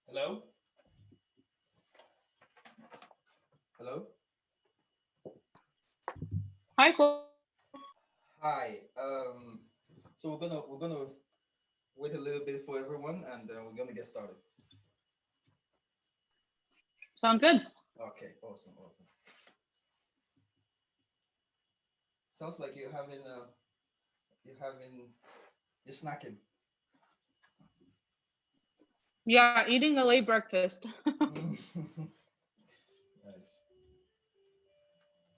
Hello? Hello? Hi, Flo. Hi. So we're gonna wait a little bit for everyone, and we're gonna get started. Sound good? Okay. Awesome. Awesome. Sounds like you're snacking. Yeah, eating a late breakfast. Nice.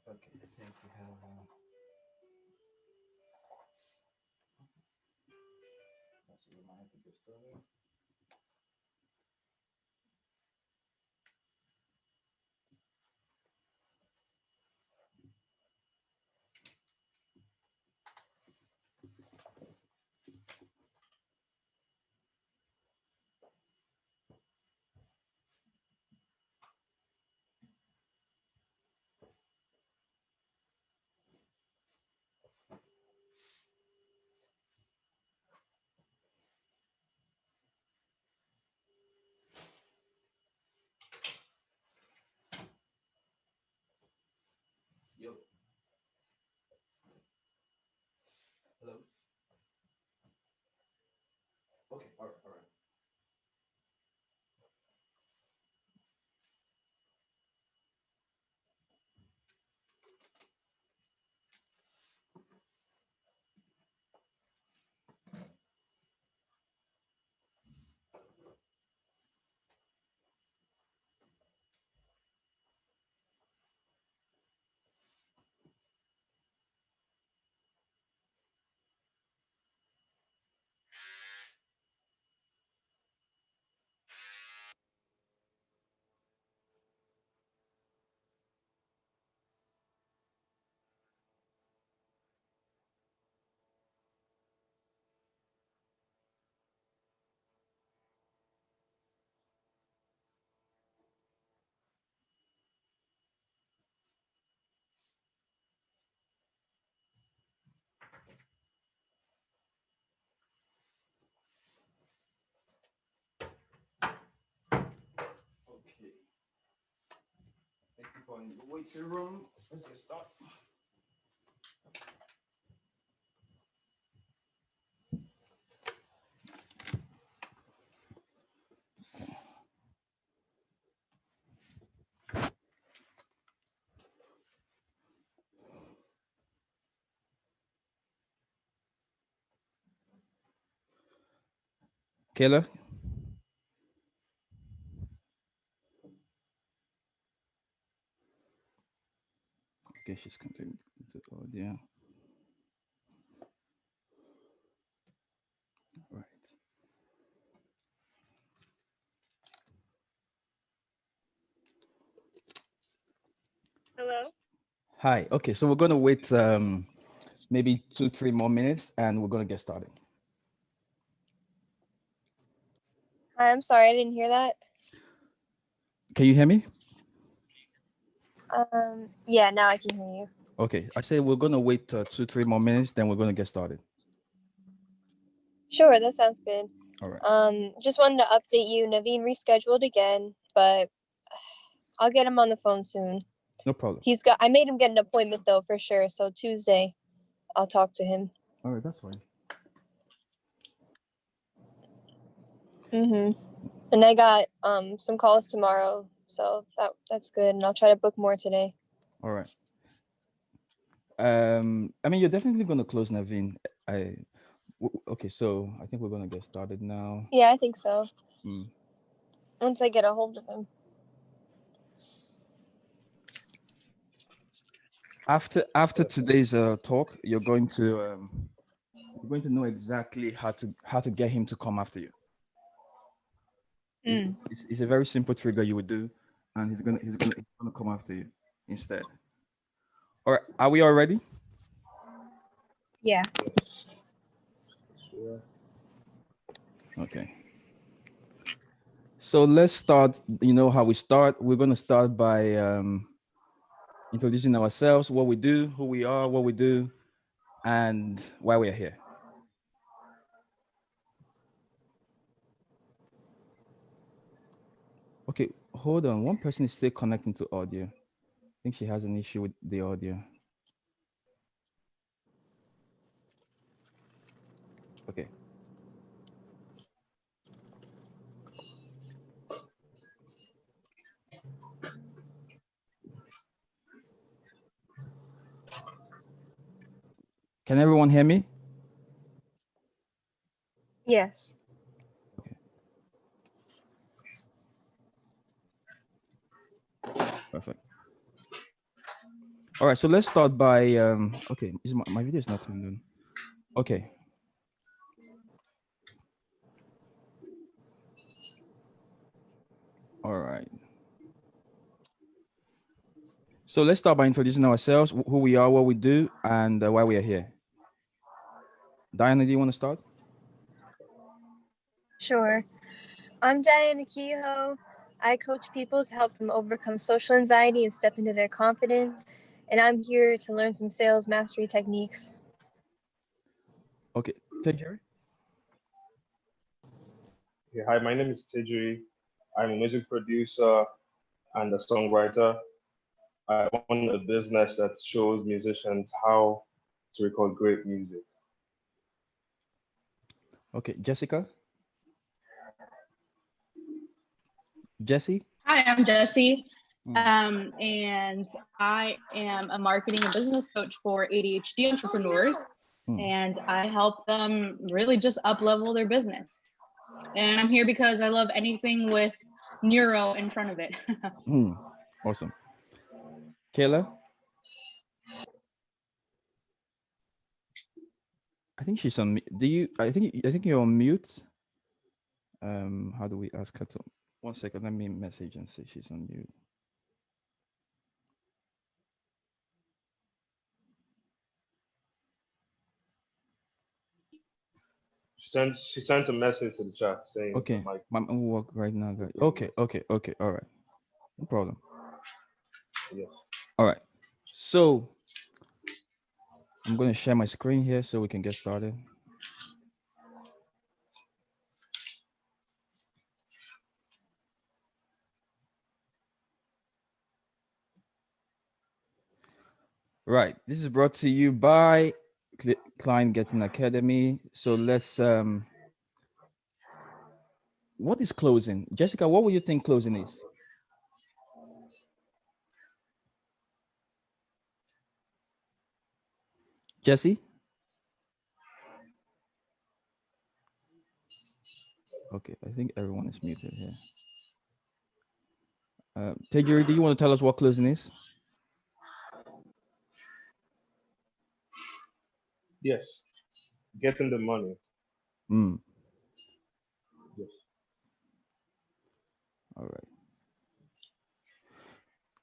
Okay. I think we have. So we might have to get started. Yo. Hello. Okay. All right. All right. Okay. Thank you for in the waiting room. Let's get started. Kayla? Okay, she's continuing to audio. Right. Hello? Hi. Okay, so we're gonna wait maybe 2, 3 more minutes, and we're gonna get started. Hi, I'm sorry, I didn't hear that. Can you hear me? Yeah, now I can hear you. Okay, I say we're gonna wait 2, 3 more minutes, then we're gonna get started. Sure, that sounds good. All right. Just wanted to update you. Naveen rescheduled again, but I'll get him on the phone soon. No problem. I made him get an appointment though, for sure. So Tuesday, I'll talk to him. All right, that's fine. And I got some calls tomorrow, so that's good. And I'll try to book more today. All right. I mean, you're definitely gonna close Naveen. Okay, so I think we're gonna get started now. Yeah, I think so. Mm. Once I get a hold of him. After today's talk, you're going to know exactly how to get him to come after you. It's a very simple trigger you would do, and he's gonna come after you instead. All right, are we all ready? Yeah. Okay. So let's start. You know how we start. We're gonna start by introducing ourselves, what we do, who we are, what we do, and why we're here. Okay, hold on. One person is still connecting to audio. I think she has an issue with the audio. Okay. Can everyone hear me? Yes. Okay. Perfect. All right, so let's start by okay, is my video is not turned on. Okay. All right. So let's start by introducing ourselves, who we are, what we do, and why we are here. Diana, do you want to start? Sure. I'm Diana Kehoe. I coach people to help them overcome social anxiety and step into their confidence. And I'm here to learn some sales mastery techniques. Okay, Tejiri? Okay, hi, my name is Tejiri. I'm a music producer and a songwriter. I own a business that shows musicians how to record great music. Okay, Jessica? Jesse? Hi, I'm Jessie. Mm. And I am a marketing and business coach for ADHD entrepreneurs. Mm. And I help them really just up level their business. And I'm here because I love anything with neuro in front of it. Awesome. Kayla? I think she's on. I think you're on mute. How do we ask her to? 1 second. Let me message and say she's on mute. She sent a message to the chat saying Okay. the mic. I'm work right now. Guys. Okay. All right. No problem. Yes. All right. So I'm going to share my screen here so we can get started. Right. This is brought to you by Client Getting Academy. So let's what is closing? Jessica, what would you think closing is? Jesse? Okay, I think everyone is muted here. Tejiri, do you want to tell us what closing is? Yes. Getting the money. Mm. Yes. All right.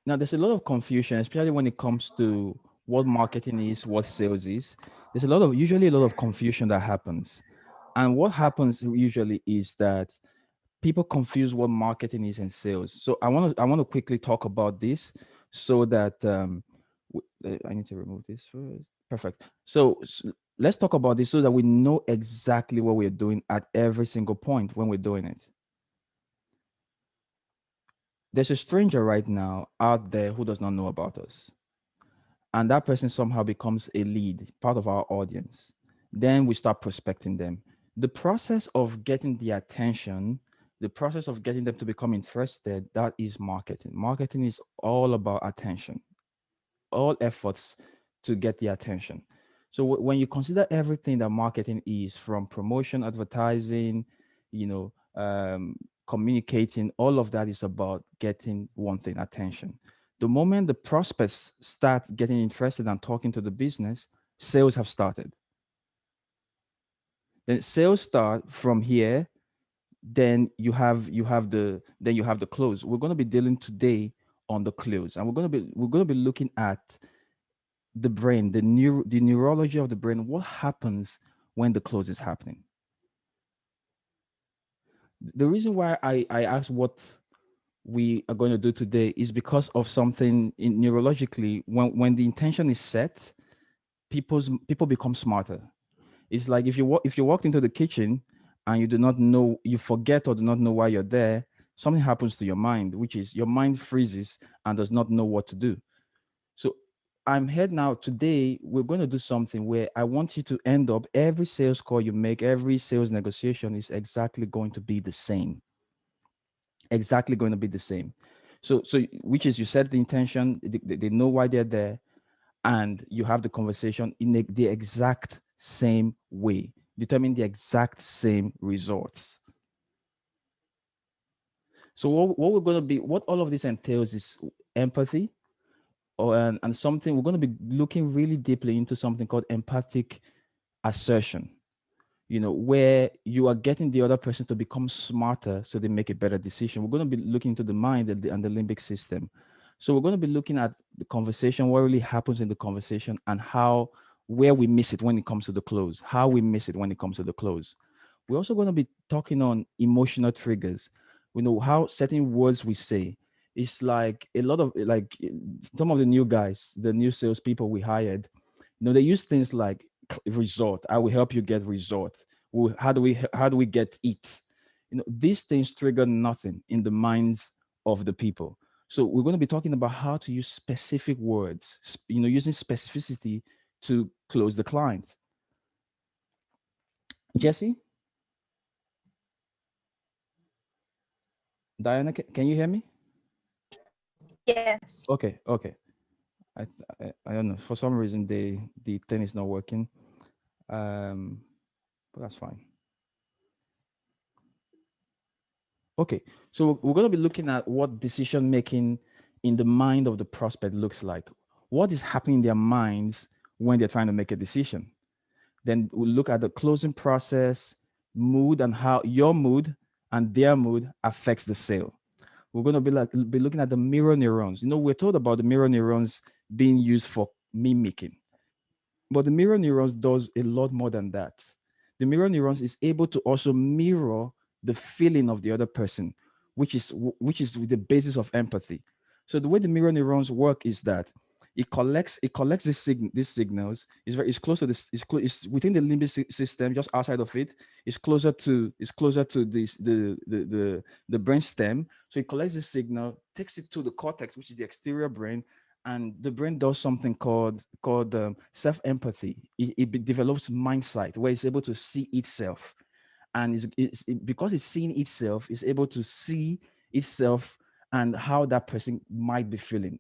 Now, there's a lot of confusion, especially when it comes to what marketing is, what sales is. There's usually a lot of confusion that happens. And what happens usually is that people confuse what marketing is and sales. So I want to quickly talk about this so that I need to remove this first. Perfect. So let's talk about this so that we know exactly what we're doing at every single point when we're doing it. There's a stranger right now out there who does not know about us. And that person somehow becomes a lead, part of our audience. Then we start prospecting them. The process of getting the attention, the process of getting them to become interested, that is marketing. Marketing is all about attention, all efforts to get the attention. So when you consider everything that marketing is, from promotion, advertising, you know, communicating, all of that is about getting one thing, attention. The moment the prospects start getting interested and talking to the business, sales have started. Then sales start from here. Then you have the close. We're going to be dealing today on the close, and we're going to be looking at the brain, the neurology of the brain. What happens when the close is happening? The reason why I asked what we are going to do today is because of something neurologically. When the intention is set, people become smarter. It's like if you walked into the kitchen and you do not know, you forget or do not know why you're there, something happens to your mind, which is your mind freezes and does not know what to do. So I'm here now. Today, we're going to do something where I want you to end up every sales call you make, every sales negotiation is exactly going to be the same. Exactly going to be the same. So which is you set the intention, they know why they're there, and you have the conversation in the exact same way, determine the exact same results. So what we're going to be, what all of this entails is empathy, and something we're going to be looking really deeply into something called empathic assertion, where you are getting the other person to become smarter so they make a better decision. We're going to be looking into the mind and the limbic system. So we're going to be looking at the conversation, what really happens in the conversation, and where we miss it when it comes to the close, how we miss it when it comes to the close. We're also going to be talking on emotional triggers. We know how certain words we say. It's like a lot of like some of the new guys, the new salespeople we hired, they use things like resort. I will help you get resort. How do we get it? These things trigger nothing in the minds of the people. So we're going to be talking about how to use specific words, using specificity to close the client. Jesse, Diana, can you hear me? Yes. Okay. I don't know. For some reason, the thing is not working. But that's fine. Okay, so we're going to be looking at what decision making in the mind of the prospect looks like. What is happening in their minds when they're trying to make a decision? Then we'll look at the closing process, mood, and how your mood and their mood affects the sale. We're going to be looking at the mirror neurons. We're told about the mirror neurons being used for mimicking, but the mirror neurons does a lot more than that. The mirror neurons is able to also mirror the feeling of the other person, which is the basis of empathy. So the way the mirror neurons work is that it collects these signals. It's close to this. It's within the limbic system, just outside of it. It's closer to this the brain stem. So it collects this signal, takes it to the cortex, which is the exterior brain, and the brain does something called self-empathy. It develops mindsight, where it's able to see itself, and because it's seeing itself, it's able to see itself and how that person might be feeling.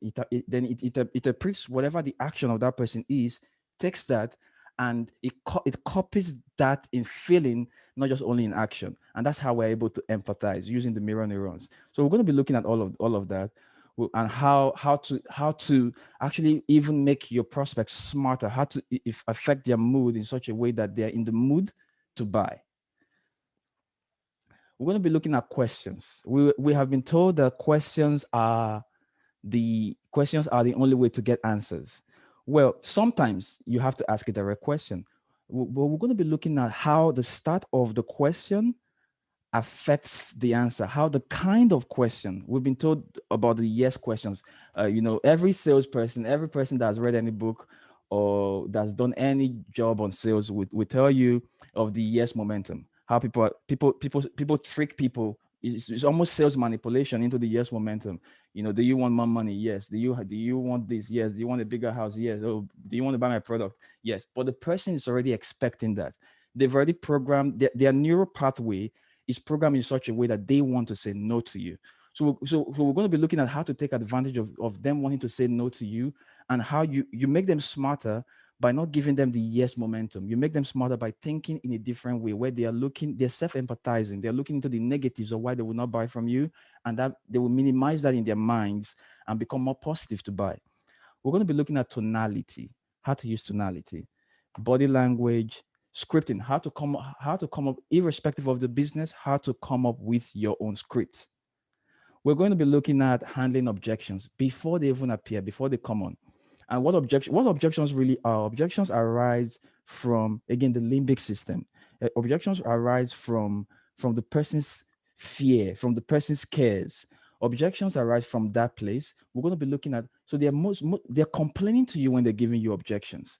Then it interprets whatever the action of that person is, takes that, and it copies that in feeling, not just only in action. And that's how we're able to empathize using the mirror neurons. So we're going to be looking at all of that, and how to actually even make your prospects smarter, how to affect their mood in such a way that they're in the mood to buy. We're going to be looking at questions. We have been told that questions are the only way to get answers. Well, sometimes you have to ask a direct question, but we're going to be looking at how the start of the question affects the answer, how the kind of question. We've been told about the yes questions. Every salesperson, every person that's read any book or that's done any job on sales would tell you of the yes momentum. How people trick people. It's almost sales manipulation into the yes momentum. Do you want more money? Yes. Do you want this? Yes. Do you want a bigger house? Yes. Oh, do you want to buy my product? Yes. But the person is already expecting that. They've already programmed their neural pathway is programmed in such a way that they want to say no to you. So we're going to be looking at how to take advantage of them wanting to say no to you, and how you make them smarter by not giving them the yes momentum. You make them smarter by thinking in a different way, where they're self-empathizing. They're looking into the negatives of why they will not buy from you, and that they will minimize that in their minds and become more positive to buy. We're going to be looking at tonality, how to use tonality, body language, scripting, how to come up, irrespective of the business, how to come up with your own script. We're going to be looking at handling objections before they even appear, before they come on. And what objections really are. Objections arise from, again, the limbic system. Objections arise from the person's fear, from the person's cares. Objections arise from that place. We're going to be looking at, so they're complaining to you when they're giving you objections.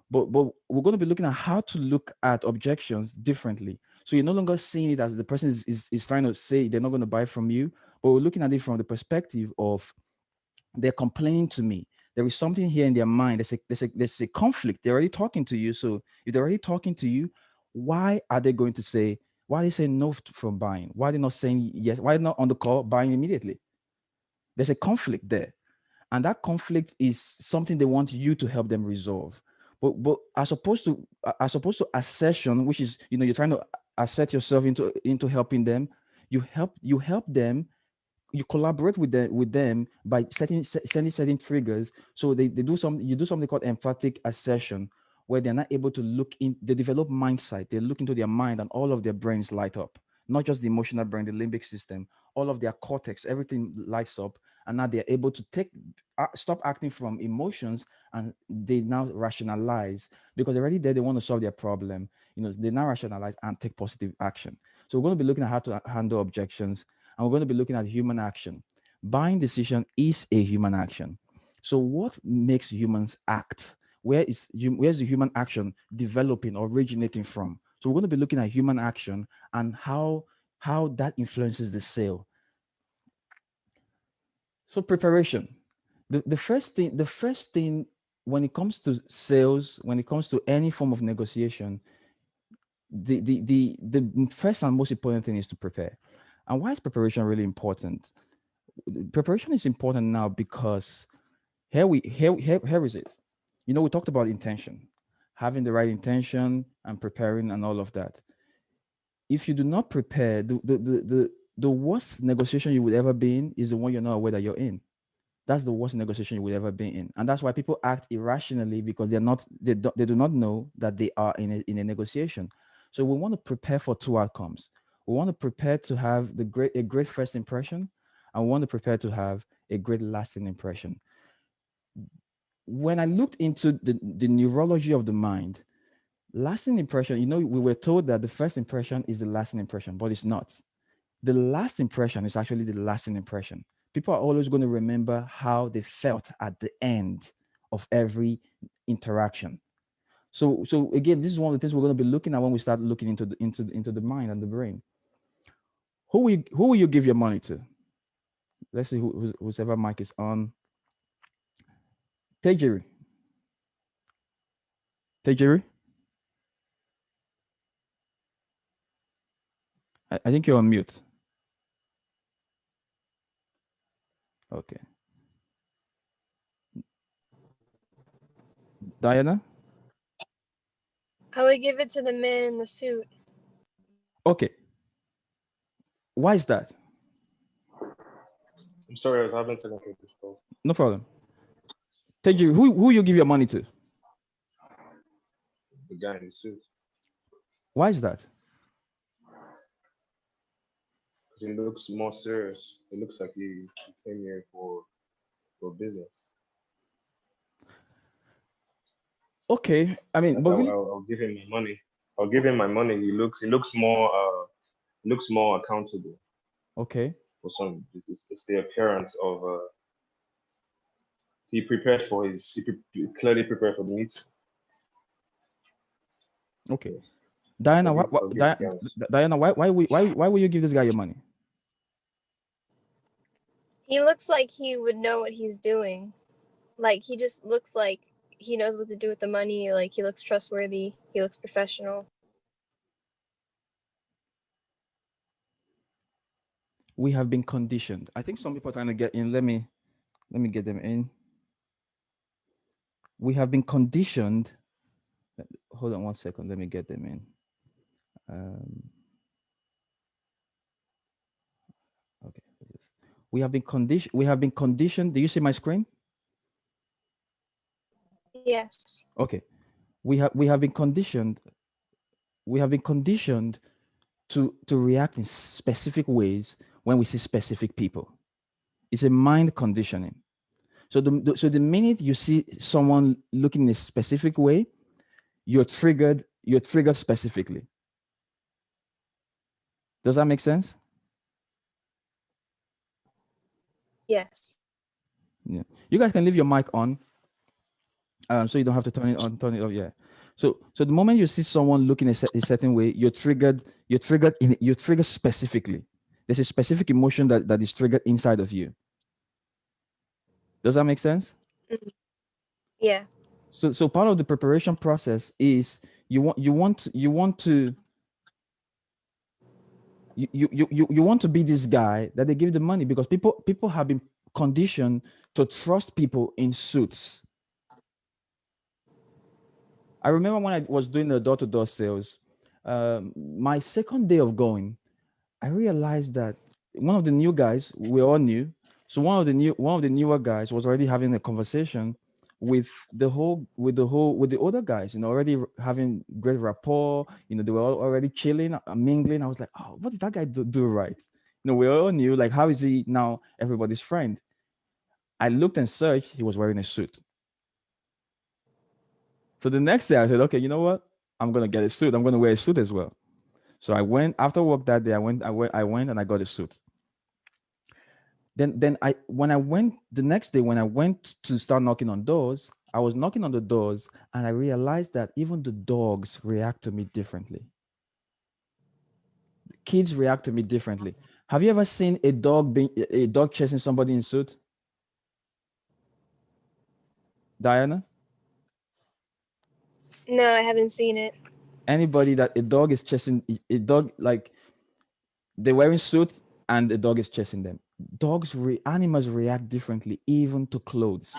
But we're going to be looking at how to look at objections differently. So you're no longer seeing it as the person is trying to say they're not going to buy from you, but we're looking at it from the perspective of they're complaining to me. There is something here in their mind. There's a conflict. They're already talking to you. So if they're already talking to you, why are they going to say, why are they saying no from buying? Why are they not saying yes? Why are they not on the call buying immediately? There's a conflict there. And that conflict is something they want you to help them resolve. But as opposed to assertion, which is, you're trying to assert yourself into helping them, you help them, you collaborate with them by sending certain triggers. So they do you do something called emphatic assertion, where they're not able to look in, they develop mindsight. They look into their mind and all of their brains light up, not just the emotional brain, the limbic system, all of their cortex, everything lights up. And now they're able to stop acting from emotions, and they now rationalize, because already there they want to solve their problem. They now rationalize and take positive action. So we're going to be looking at how to handle objections, and we're going to be looking at human action. Buying decision is a human action. So what makes humans act? Where's the human action developing, originating from? So we're going to be looking at human action and how that influences the sale. So preparation. The first thing when it comes to sales, when it comes to any form of negotiation, the first and most important thing is to prepare. And why is preparation really important? Preparation is important now because here is it. We talked about intention, having the right intention and preparing and all of that. If you do not prepare, the worst negotiation you would ever be in is the one you're not aware that you're in. That's the worst negotiation you would ever be in. And that's why people act irrationally, because they do not know that they are in a negotiation. So we want to prepare for two outcomes. We want to prepare to have a great first impression, and we want to prepare to have a great lasting impression. When I looked into the neurology of the mind, lasting impression, we were told that the first impression is the lasting impression, but it's not. The last impression is actually the lasting impression. People are always going to remember how they felt at the end of every interaction. So again, this is one of the things we're going to be looking at when we start looking into the mind and the brain. Who will you give your money to? Let's see whoever mic is on. Tejiri. I think you're on mute. Okay. Diana? I would give it to the man in the suit. Okay. Why is that? I'm sorry, I was having technical difficulties. No problem. Tejiri, who you give your money to? The guy in the suit. Why is that? Because he looks more serious. It looks like he came here for business. Okay, I mean, but really, I'll give him my money. I'll give him my money. He looks more accountable. Okay. For some, it's the appearance of he clearly prepared for the meeting. Okay. Diana, Diana, why would you give this guy your money? He looks like he would know what he's doing. Like, he just looks like he knows what to do with the money. Like, he looks trustworthy. He looks professional. We have been conditioned. I think some people are trying to get in. Let me get them in. We have been conditioned. Hold on one second. Let me get them in. Okay. We have been conditioned. Do you see my screen? Yes. Okay. We have been conditioned. We have been conditioned to react in specific ways when we see specific people. It's a mind conditioning. So the minute you see someone looking in a specific way, you're triggered specifically. Does that make sense? Yes. Yeah. You guys can leave your mic on, so you don't have to turn it on, turn it off. Yeah. So the moment you see someone looking a certain way, you're triggered. You're triggered specifically. There's a specific emotion that is triggered inside of you. Does that make sense? Yeah. So part of the preparation process is you want to you want to be this guy that they give the money, because people have been conditioned to trust people in suits. I remember when I was doing the door-to-door sales, my second day of going, I realized that one of the new guys, we all knew, so one of the newer guys was already having a conversation with the older guys, already having great rapport. They were all already chilling, mingling. I was like, oh, what did that guy do right? We all knew, like, how is he now everybody's friend? I looked and searched, he was wearing a suit. So the next day I said, okay, you know what? I'm gonna get a suit. I'm gonna wear a suit as well. So I went after work that day. I went and I got a suit. Then when I went the next day, when I went to start knocking on doors, I was knocking on the doors and I realized that even the dogs react to me differently. Kids react to me differently. Have you ever seen a dog chasing somebody in suit? Diana? No, I haven't seen it. Anybody that a dog is chasing a dog, like they're wearing suits and the dog is chasing them. Animals react differently, even to clothes,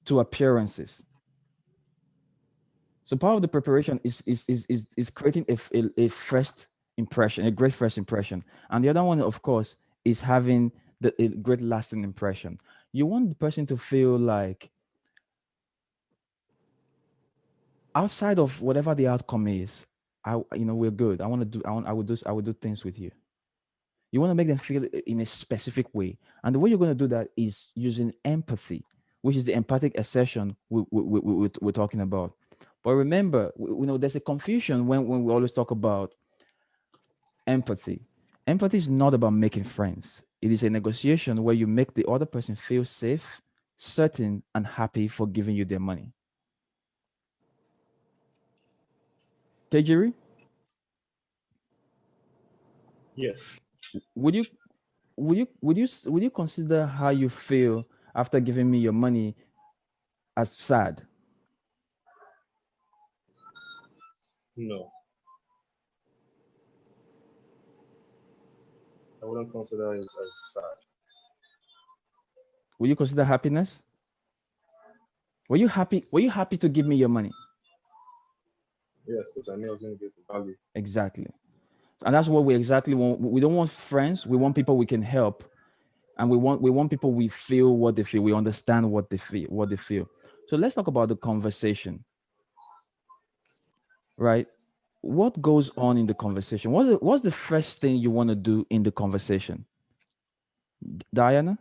to appearances. So part of the preparation is creating a first impression, a great first impression. And the other one, of course, is having a great lasting impression. You want the person to feel like, outside of whatever the outcome is, we're good. I would do things with you. You want to make them feel in a specific way. And the way you're going to do that is using empathy, which is the empathic assertion we're talking about. But remember, there's a confusion when we always talk about empathy. Empathy is not about making friends. It is a negotiation where you make the other person feel safe, certain, and happy for giving you their money. Tejiri? Yes. Would you consider how you feel after giving me your money as sad? No. I wouldn't consider it as sad. Would you consider happiness? Were you happy to give me your money? Yes, because I knew I was going to get the value. Exactly. And that's what we exactly want. We don't want friends. We want people we can help. And we want people we feel what they feel. We understand what they feel. So let's talk about the conversation. Right? What goes on in the conversation? What's the first thing you want to do in the conversation? Diana?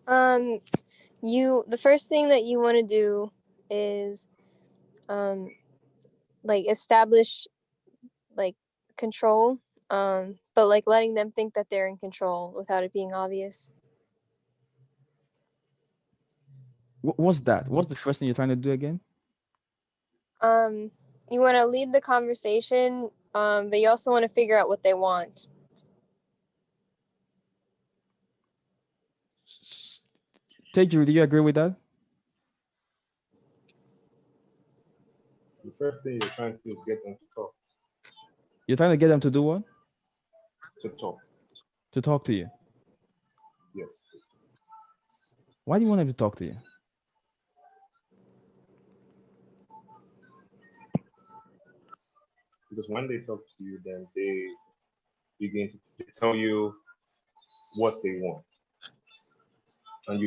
The first thing that you want to do is like establish like control, but like letting them think that they're in control without it being obvious. What's that? What's the first thing you're trying to do again? You want to lead the conversation, but you also want to figure out what they want. Tejiri, do you agree with that? The first thing you're trying to do is get them to talk. You're trying to get them to do what? To talk. To talk to you. Yes. Why do you want them to talk to you? Because when they talk to you, then they begin to tell you what they want. And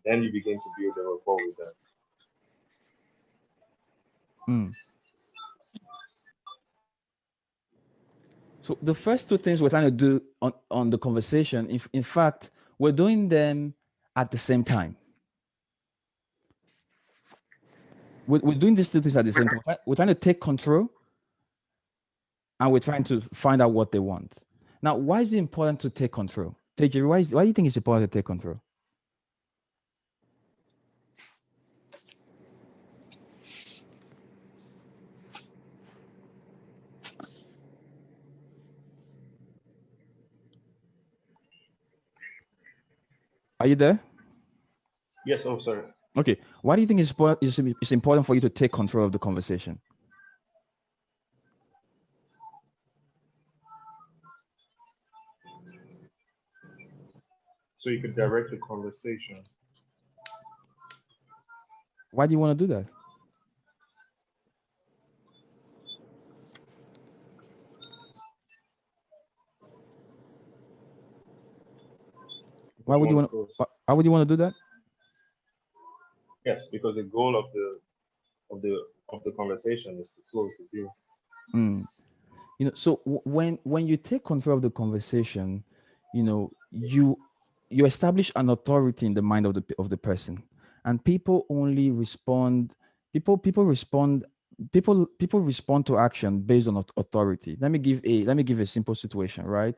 then you begin to build a rapport with them. So the first two things we're trying to do on the conversation, in fact, we're doing them at the same time. We're doing these two things at the same time. We're trying to take control and we're trying to find out what they want. Now, why is it important to take control? Tejiri, why do you think it's important to take control? Are you there? Yes. Oh, sorry. Okay. Why do you think it's important for you to take control of the conversation? So you could direct the conversation. Why do you want to do that? Why would you want? Why would you want to do that? Yes, because the goal of the conversation is to close the deal. You know, so when you take control of the conversation, you know, you establish an authority in the mind of the person, and people only respond. People respond. People respond to action based on authority. Let me give a simple situation, right?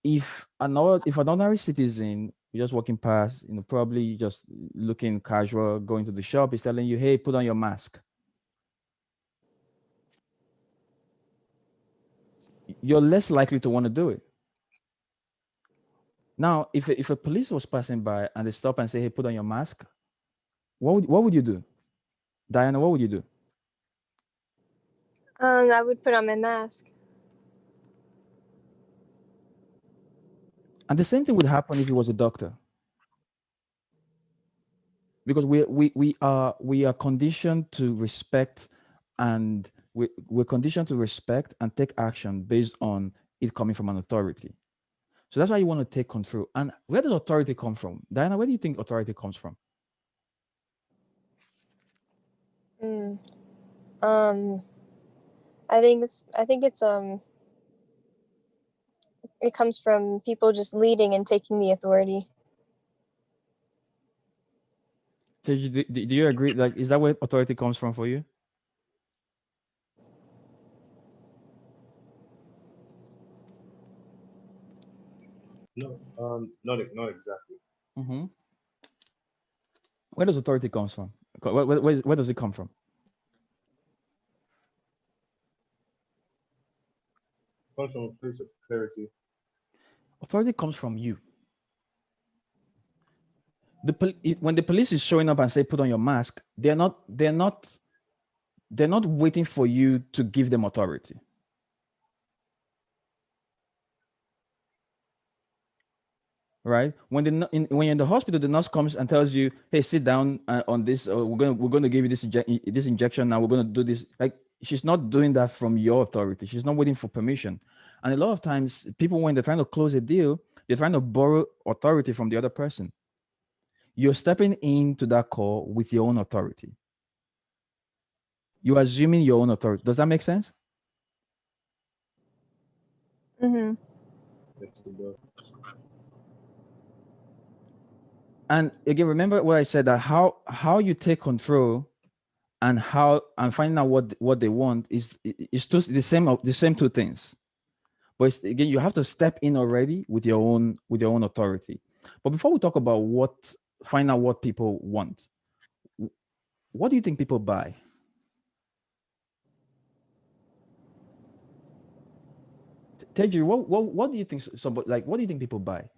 If an ordinary citizen just walking past, you know, probably just looking casual, going to the shop, is telling you, "Hey, put on your mask." You're less likely to want to do it. Now, if a police was passing by and they stop and say, "Hey, put on your mask," what would you do, Diana? What would you do? I would put on my mask. And the same thing would happen if he was a doctor, because we are conditioned to respect, and we're conditioned to respect and take action based on it coming from an authority. So that's why you want to take control. And where does authority come from, Diana? Where do you think authority comes from? I think it's it comes from people just leading and taking the authority. So do you agree? Like, is that where authority comes from for you? No, not exactly. Mm-hmm. Where does authority comes from? Where does it come from? It comes from a place of clarity. Authority comes from you. When the police is showing up and say, "Put on your mask," they're not waiting for you to give them authority. Right? When when you're in the hospital, the nurse comes and tells you, "Hey, sit down on this. We're gonna give you this injection now. We're gonna do this." Like, she's not doing that from your authority. She's not waiting for permission. And a lot of times, people, when they're trying to close a deal, they're trying to borrow authority from the other person. You're stepping into that call with your own authority. You're assuming your own authority. Does that make sense? Mm-hmm. And again, remember what I said, that how you take control and finding out what they want is the same two things. But again, you have to step in already with your own authority. But before we talk about find out what people want, what do you think people buy? Teju, what do you think somebody, like, what do you think people buy?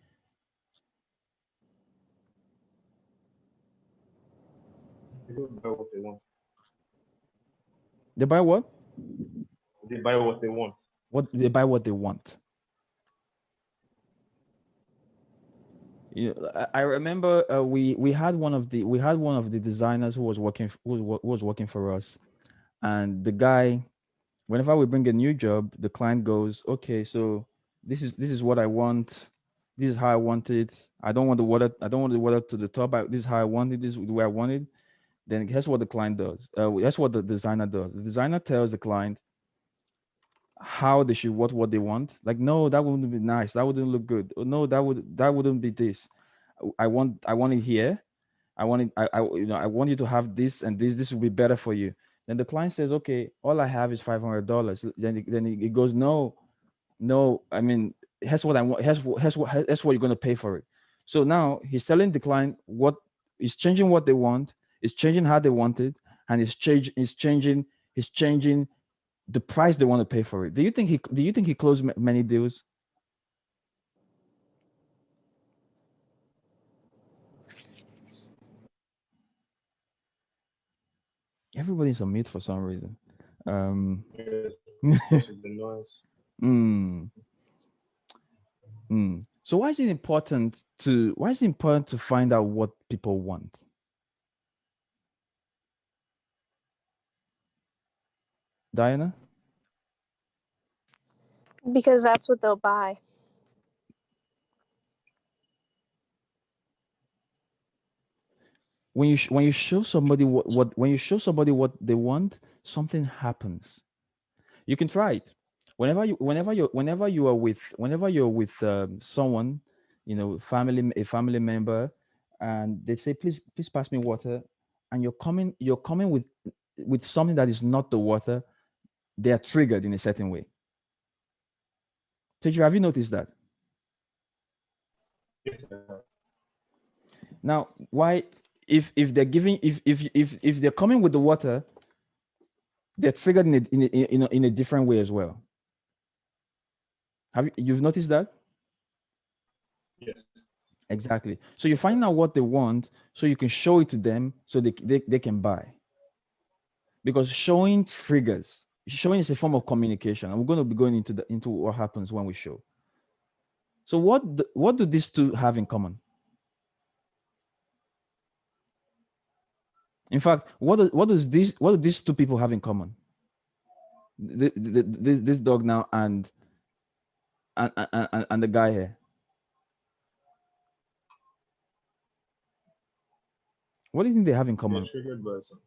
People buy what they want. They buy what? They buy what they want. They buy what they want. You know, I remember we had one of the designers who was working for us, and the guy, whenever we bring a new job, the client goes, "Okay, so this is what I want. This is how I want it. I don't want the water. I don't want the water to the top. This is how I want it. This is the way I want it." Then guess what the client does? That's what the designer does. The designer tells the client how they should what they want. Like, no, that wouldn't be nice. That wouldn't look good. Oh, no, that wouldn't be this. I want it here. I want it. I want you to have this and this. This will be better for you. Then the client says, "Okay, all I have is $500." Then it goes, "No, no. I mean, here's what I want. Here's what you're gonna pay for it." So now he's telling the client what he's changing what they want. It's changing how they want it, and it's changing the price they want to pay for it. Do you think he closed many deals? Everybody's on mute for some reason. Yes, because of the noise. mm, So why is it important to find out what people want? Diana? Because that's what they'll buy. When you show somebody what when you show somebody what they want, something happens. You can try it. Whenever you're with someone, a family member, and they say, please pass me water, and you're coming with something that is not the water, they are triggered in a certain way. Teju, have you noticed that? Yes, sir. Now, why, if they're giving, if they're coming with the water, they're triggered in a different way as well. You've noticed that? Yes. Exactly. So you find out what they want, so you can show it to them, so they can buy. Because showing triggers. Showing is a form of communication, and we're going to be going into what happens when we show. So what do these two have in common? In fact, what do these two people have in common? This dog now and the guy here. What do you think they have in They're common? triggered by some,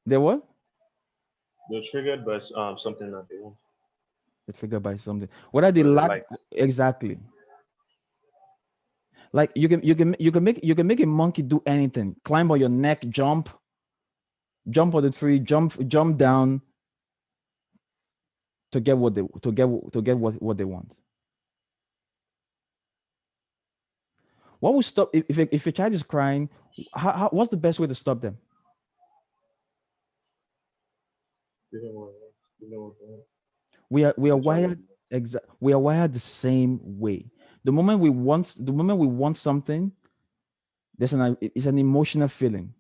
They're what? they're triggered by something that they want They're triggered by something. What are they or they lack? like. Exactly. Like you can make a monkey do anything. Climb on your neck, jump on the tree, jump down to get what they want. What will stop if a child is crying? What's the best way to stop them? They don't want it. They don't want it. We are They try to wired we are wired the same way. The moment we want something, it's an emotional feeling.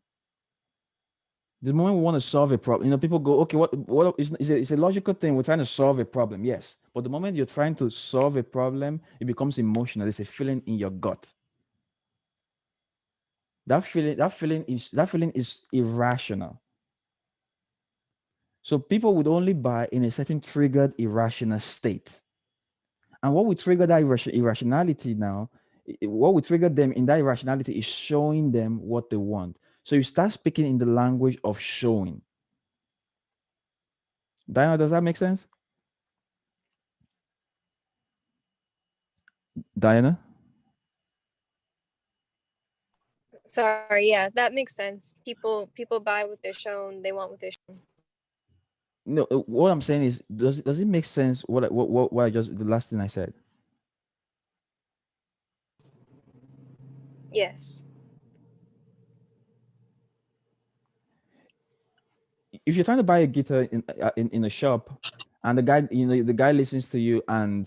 The moment we want to solve a problem, people go, okay, what is it's a logical thing. We're trying to solve a problem, yes. But the moment you're trying to solve a problem, it becomes emotional. It's a feeling in your gut. That feeling is irrational. So people would only buy in a certain triggered irrational state. And what would trigger that irrationality now, what would trigger them in that irrationality is showing them what they want. So you start speaking in the language of showing. Diana, does that make sense? Diana? Sorry, yeah, that makes sense. People buy what they're shown. They want what they're shown. No, what I'm saying is, does it make sense? What I just the last thing I said. Yes. If you're trying to buy a guitar in a shop, and the guy listens to you and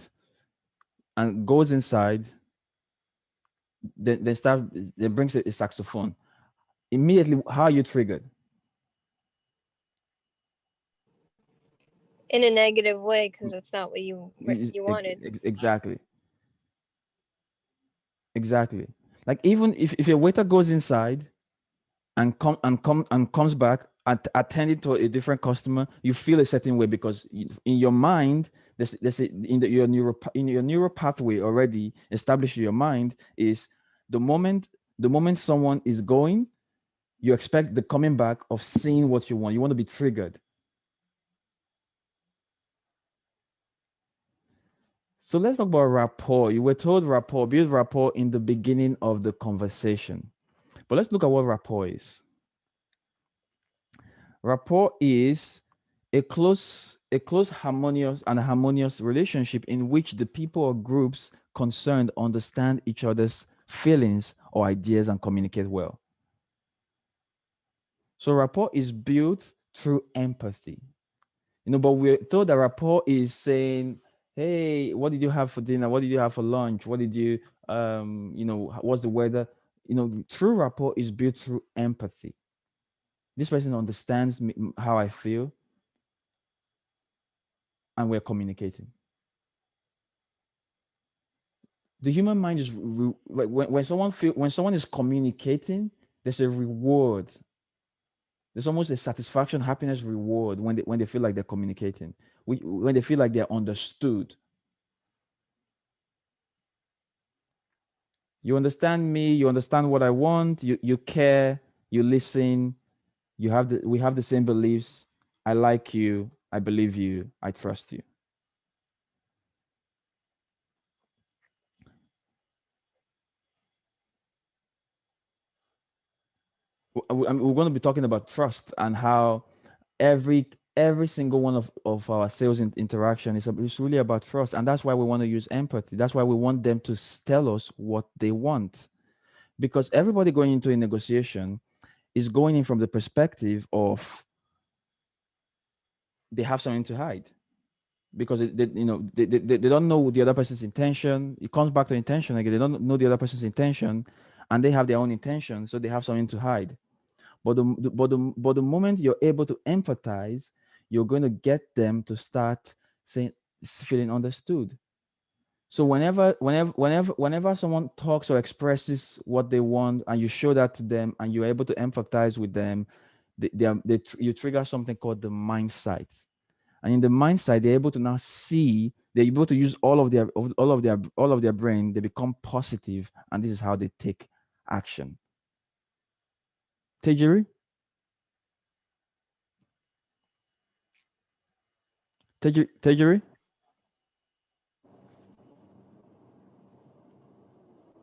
goes inside, then brings a saxophone. Immediately, how are you triggered? In a negative way, because it's not what you wanted. Exactly. Exactly. Like, even if a waiter goes inside and comes back attending to a different customer, you feel a certain way, because in your mind, in your neural pathway already established in your mind is the moment someone is going, you expect the coming back of seeing what you want. You want to be triggered. So let's talk about rapport. You were told build rapport in the beginning of the conversation. But let's look at what rapport is. Rapport is a close, harmonious relationship in which the people or groups concerned understand each other's feelings or ideas and communicate well. So rapport is built through empathy. But we're told that rapport is saying, hey, what did you have for dinner? What did you have for lunch? What did you what's the weather? True rapport is built through empathy. This person understands me, how I feel, and we're communicating. The human mind is when someone is communicating, there's a reward. There's almost a satisfaction, happiness reward when they feel like they're communicating, when they feel like they're understood. You understand me, you understand what I want, you care, you listen, we have the same beliefs. I like you, I believe you, I trust you. I mean, we're going to be talking about trust and how every single one of our sales interaction is really about trust, and that's why we want to use empathy. That's why we want them to tell us what they want, because everybody going into a negotiation is going in from the perspective of they have something to hide, because they don't know the other person's intention. It comes back to intention again. They don't know the other person's intention, and they have their own intention, so they have something to hide. But the moment you're able to empathize, you're going to get them to start saying, feeling understood. So whenever someone talks or expresses what they want, and you show that to them, and you're able to empathize with them, you trigger something called the mind sight. And in the mind sight, they're able to now see. They're able to use all of their brain. They become positive, and this is how they take action. Tejiri? Tejiri?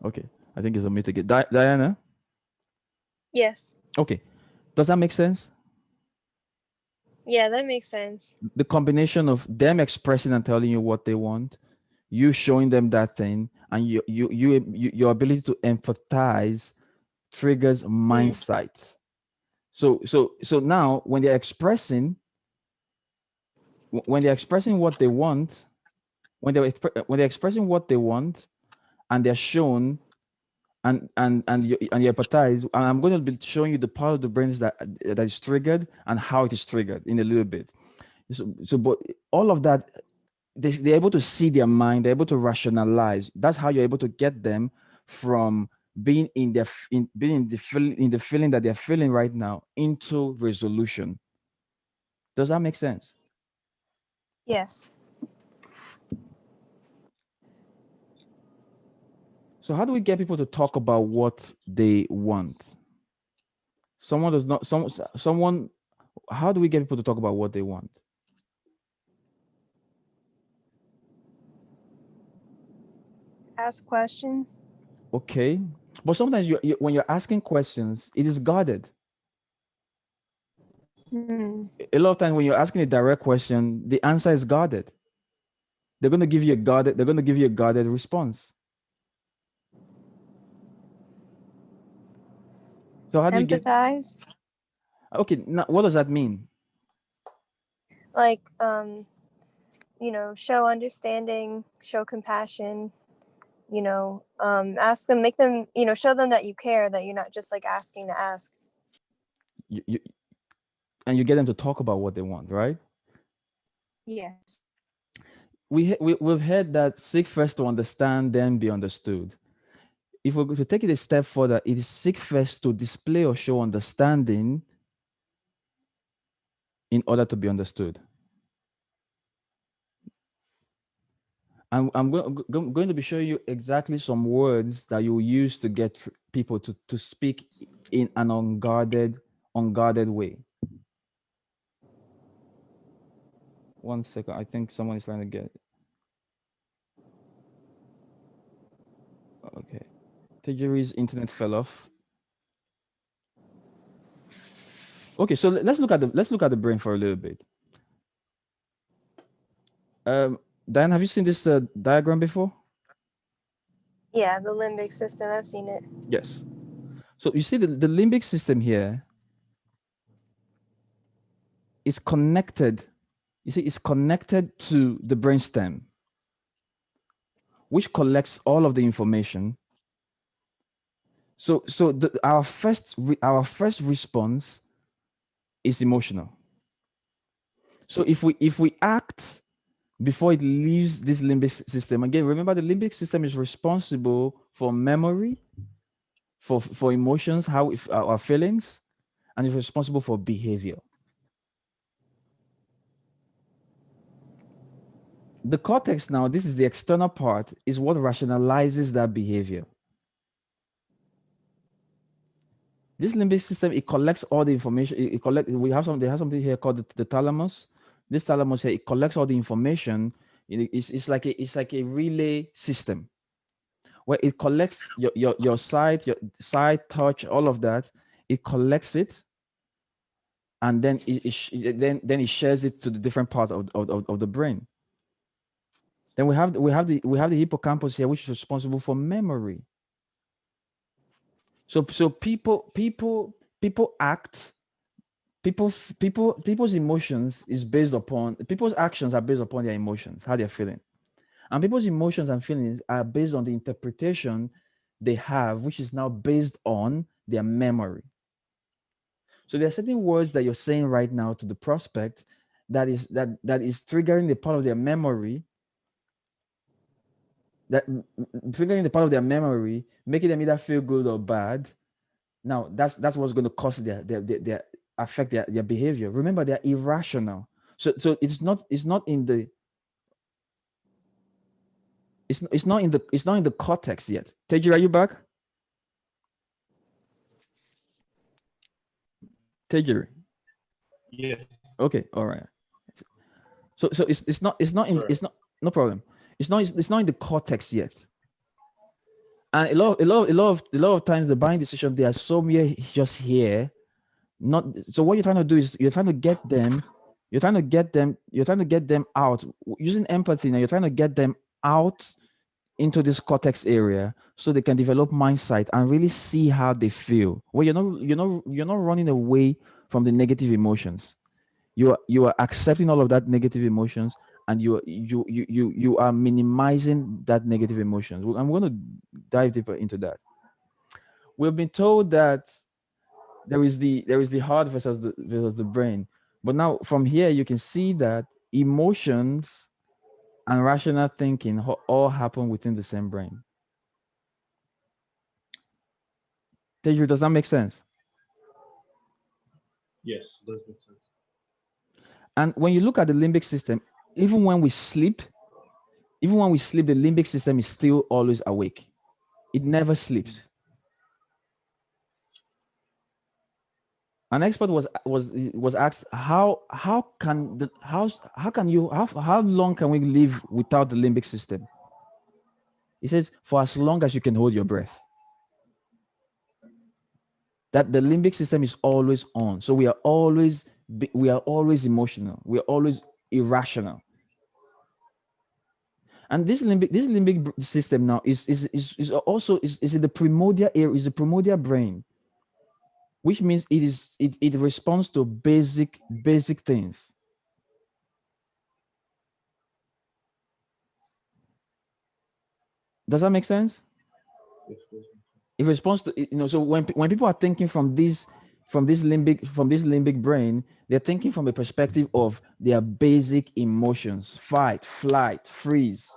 Okay, I think it's a myth again. Diana? Yes. Okay, does that make sense? Yeah, that makes sense. The combination of them expressing and telling you what they want, you showing them that thing, and your ability to empathize triggers mind sight. So now when they're expressing what they want, when they're expressing what they want, and they're shown, and you empathize, and I'm going to be showing you the part of the brain that is triggered and how it is triggered in a little bit. So but all of that, they're able to see their mind, they're able to rationalize. That's how you're able to get them from being in the feeling that they're feeling right now into resolution. Does that make sense? Yes. So how do we get people to talk about what they want? Someone does not someone How do we get people to talk about what they want? Ask questions. Okay, but sometimes when you're asking questions, it is guarded. A lot of times when you're asking a direct question, the answer is guarded. They're going to give you a guarded response. So how do you get? Empathize. Okay, now what does that mean? Like, show understanding, show compassion, ask them, make them, show them that you care, that you're not just like asking to ask. And you get them to talk about what they want, right? Yes. We've heard that seek first to understand, then be understood. If we're going to take it a step further, it is seek first to display or show understanding in order to be understood. I'm going to be showing you exactly some words that you will use to get people to speak in an unguarded way. One second, I think someone is trying to get it. Okay, Tejiri's internet fell off. Okay, so let's look at the brain for a little bit. Diane, have you seen this diagram before? Yeah, the limbic system. I've seen it. Yes. So you see the limbic system here is connected. You see, it's connected to the brainstem, which collects all of the information. So our first response is emotional. So if we act before it leaves this limbic system, again, remember the limbic system is responsible for memory, for emotions, how our feelings, and is responsible for behavior. The cortex now, this is the external part, is what rationalizes that behavior. This limbic system, it collects all the information. They have something here called the thalamus. This thalamus here, it collects all the information. It's like a relay system where it collects your sight, touch, all of that. It collects it, and then then it shares it to the different part of the brain. Then we have the hippocampus here, which is responsible for memory. So people act. People's emotions is based upon people's actions are based upon their emotions, how they're feeling, and people's emotions and feelings are based on the interpretation they have, which is now based on their memory. So there are certain words that you're saying right now to the prospect that is triggering the part of their memory, making them either feel good or bad. Now that's what's going to cause their affect their behavior. Remember, they're irrational. So it's not in the cortex yet. Teji, are you back? Teji. Yes. Okay, all right. So it's not no problem. It's not in the cortex yet. And a lot of times the buying decision, they are somewhere just here. Not so what you're trying to do is you're trying to get them out using empathy. Now you're trying to get them out into this cortex area so they can develop mindsight and really see how they feel. Well, you're not running away from the negative emotions. You are accepting all of that negative emotions, and you are minimizing that negative emotions. I'm going to dive deeper into that. We've been told that there is the heart versus the brain, but now from here you can see that emotions and rational thinking all happen within the same brain. Teju, does that make sense? Yes, does make sense. And when you look at the limbic system, even when we sleep, the limbic system is still always awake. It never sleeps. An expert was asked how long can we live without the limbic system? He says, for as long as you can hold your breath. That the limbic system is always on. So we are always emotional. We are always irrational. And this limbic system now is also in the primordial area, is the primordial brain, which means it responds to basic things. Does that make sense? Yes, does make sense. It responds to, so when people are thinking from this limbic brain, they're thinking from a perspective of their basic emotions: fight, flight, freeze.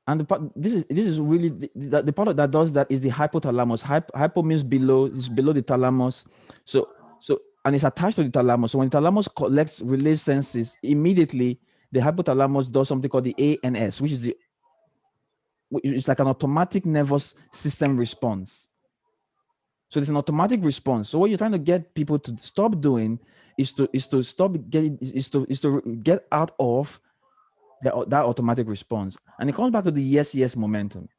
And this is really the part that does that is the hypothalamus. Hypo means below, is below the thalamus. So and it's attached to the thalamus. So when the thalamus collects relay senses, immediately the hypothalamus does something called the ANS, which is it's like an automatic nervous system response. So it's an automatic response. So what you're trying to get people to stop doing is to get out of that automatic response. And it comes back to the yes momentum.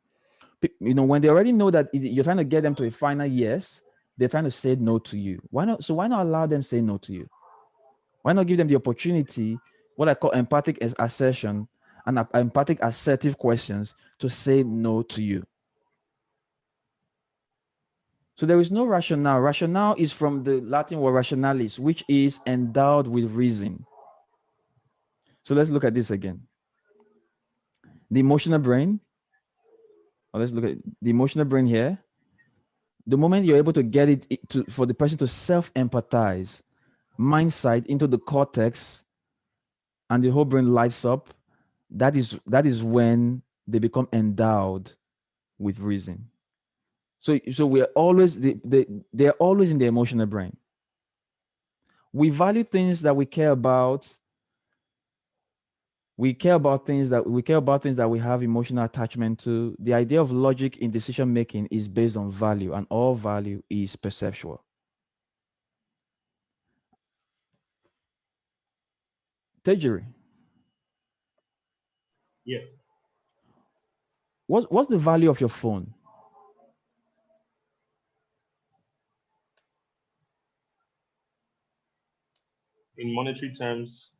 When they already know that you're trying to get them to a final yes, they're trying to say no to you. Why not allow them say no to you? Why not give them the opportunity, what I call empathic assertion and empathic assertive questions, to say no to you? So there is no rationale. Rationale is from the Latin word rationalis, which is endowed with reason. So let's look at this again. The emotional brain let's look at the emotional brain here. The moment you're able to get for the person to self-empathize, mind sight into the cortex, and the whole brain lights up, that is when they become endowed with reason. So we're always they're always in the emotional brain. We value things that we care about. We care about things that we have emotional attachment to. The idea of logic in decision making is based on value, and all value is perceptual. Tejiri, Yes. what's the value of your phone? In monetary terms,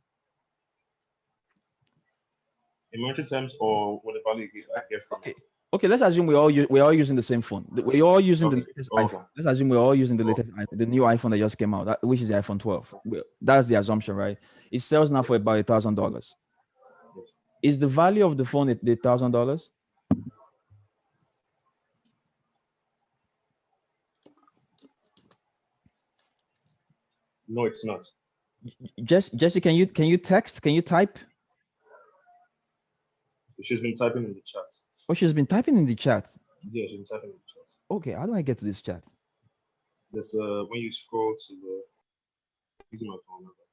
or what the value I get from it. Okay, let's assume we're all using the same phone. We're all using the Okay. latest Okay. iPhone. Let's assume we're all using the latest the new iPhone that just came out, which is the iPhone 12. That's the assumption, right? It sells now for about $1,000. Yes. Is the value of the phone the $1,000? No, it's not. Jesse, can you text? Can you type? She's been typing in the chat. Oh, she's been typing in the chat. Yeah, she's been typing in the chat. Okay, how do I get to this chat? There's when you scroll to the using my phone number.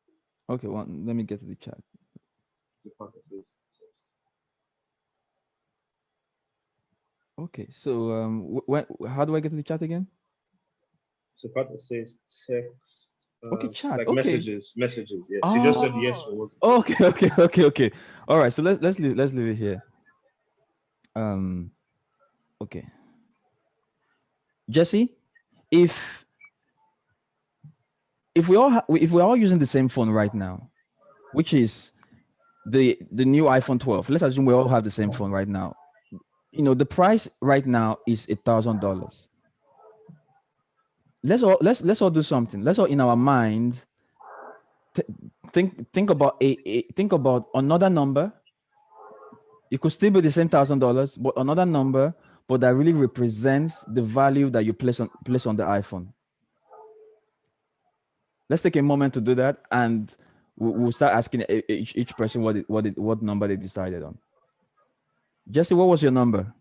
Okay, well, let me get to the chat. The part that says Okay, so how do I get to the chat again? it's the part that says text. Okay, chat. Like Okay. Messages. Yes. She just said yes or wasn't. Okay. All right, so let's leave it here. Okay. Jesse, if we're all using the same phone right now, which is the new iPhone 12. Let's assume we all have the same phone right now. You know, the price right now is $1,000. Let's all do something. Let's all in our mind think about think about another number. It could still be the same $1,000, but another number, but that really represents the value that you place on the iPhone. Let's take a moment to do that, and we'll start asking each person what number they decided on. Jesse, what was your number?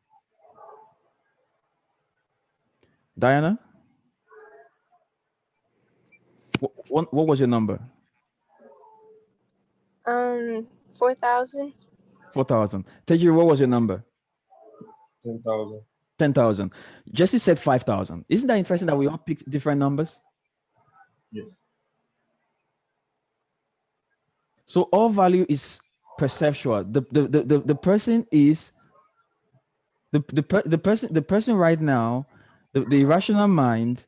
Diana, what was your number? 4,000. 4,000. Tejiri, what was your number? 10,000. 10,000. Jesse said 5,000. Isn't that interesting that we all picked different numbers? Yes. So all value is perceptual. The person is the person right now, the rational mind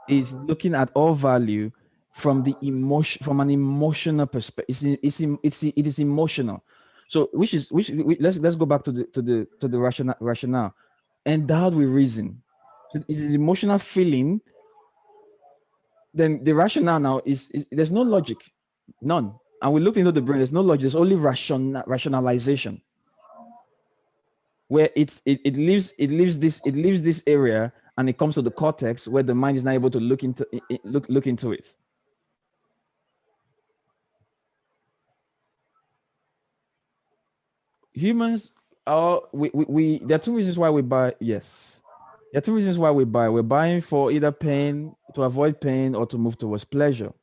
is looking at all value from an emotional perspective. It is emotional. So let's go back to the rationale. Endowed with reason. So it is emotional feeling. Then the rationale now is there's no logic, none. And we looked into the brain, there's no logic, there's only rationalization. Where it leaves this area and it comes to the cortex where the mind is not able to look into it. Humans are there are two reasons why we buy. Yes. There are two reasons why we buy. We're buying for either pain, to avoid pain, or to move towards pleasure.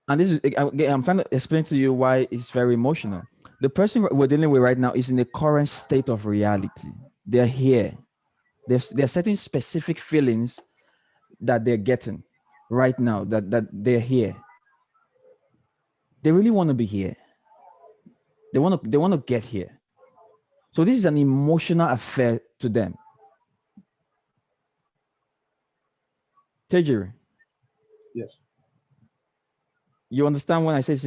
And this is, I'm trying to explain to you why it's very emotional. The person we're dealing with right now is in the current state of reality. They're here. There are certain specific feelings that they're getting right now, that they're here. They really want to be here. They want to get here. So this is an emotional affair to them. Tejiri. Yes. You understand when I say it's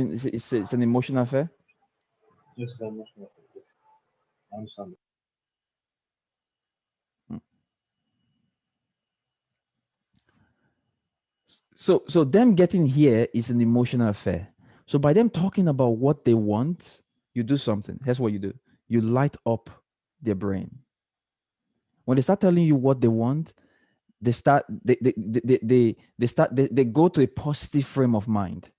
an emotional affair? Yes, it's an emotional affair. Yes. I understand. So them getting here is an emotional affair. So by them talking about what they want, you do something. Here's what you do. You light up their brain. When they start telling you what they want, they go to a positive frame of mind.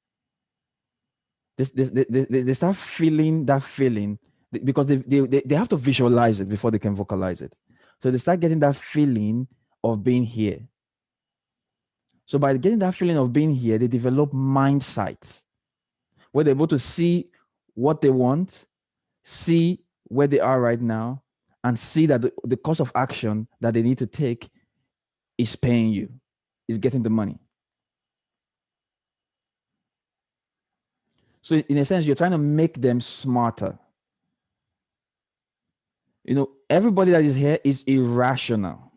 They start feeling that feeling because they have to visualize it before they can vocalize it. So they start getting that feeling of being here. So by getting that feeling of being here, they develop mind sight, where they're able to see what they want, see where they are right now, and see that the course of action that they need to take is paying you, is getting the money. So in a sense, you're trying to make them smarter. You know, everybody that is here is irrational.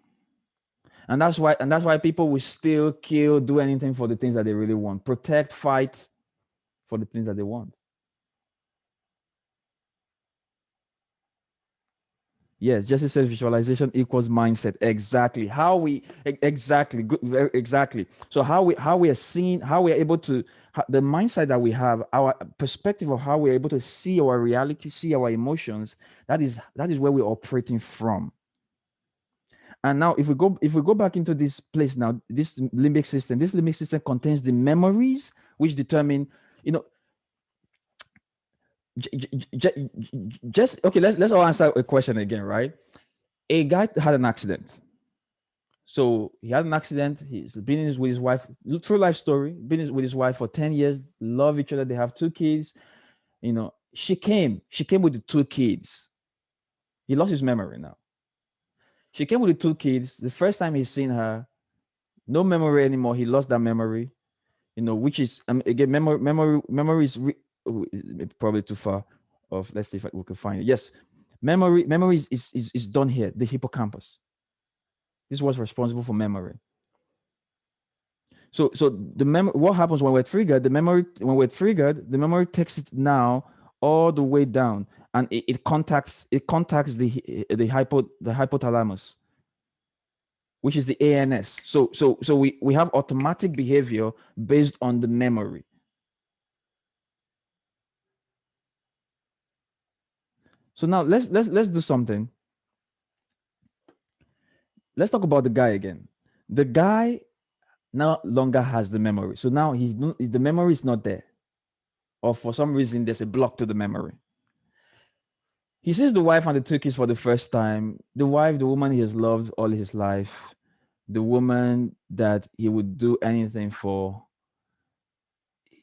And that's why people will still kill, do anything for the things that they really want. Protect, fight for the things that they want. Yes, Jesse said visualization equals mindset. Exactly. Exactly. Good. Exactly. So how we are seeing, how we are able to, the mindset that we have, our perspective of how we're able to see our reality, see our emotions, that is where we're operating from. And now if we go back into this place now, this limbic system contains the memories which determine, you know, just okay, let's all answer a question again, right? A guy had an accident. So he had an accident. He's been with his wife, true life story, been with his wife for 10 years, love each other. They have 2 kids. You know, she came with the 2 kids. He lost his memory now. She came with the 2 kids. The first time he's seen her, no memory anymore. He lost that memory, you know, which is, again, memory is probably too far off. Let's see if we can find it. Yes. Memory is done here, the hippocampus. This is what's responsible for memory. So the memory, what happens when we're triggered, the memory takes it now all the way down, and it contacts the hypothalamus, which is the ANS. So we have automatic behavior based on the memory. So now let's do something. Let's talk about the guy again. The guy no longer has the memory. So now the memory is not there. Or for some reason, there's a block to the memory. He sees the wife and the 2 kids for the first time. The wife, the woman he has loved all his life, the woman that he would do anything for.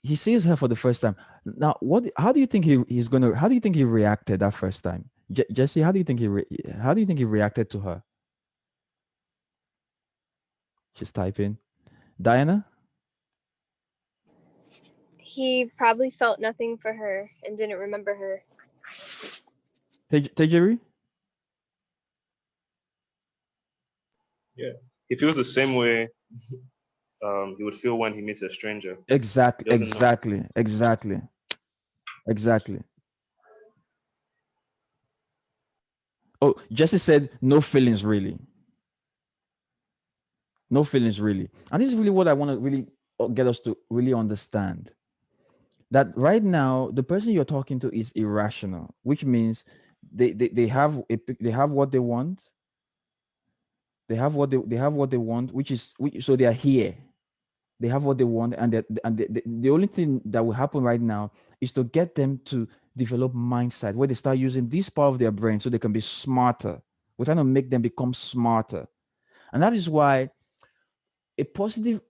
He sees her for the first time. Now, how do you think how do you think he reacted that first time? Jesse, how do you think he reacted to her? She's typing. Diana? He probably felt nothing for her and didn't remember her. Tejeri? Yeah, he feels the same way he would feel when he meets a stranger. Exactly. Oh, Jesse said no feelings really. No feelings really. And this is really what I want to really get us to really understand. That right now, the person you're talking to is irrational, which means they have what they want. They have what they want, so they are here. They have what they want, and the only thing that will happen right now is to get them to develop mindset where they start using this part of their brain so they can be smarter. We're trying to make them become smarter, and that is why a positive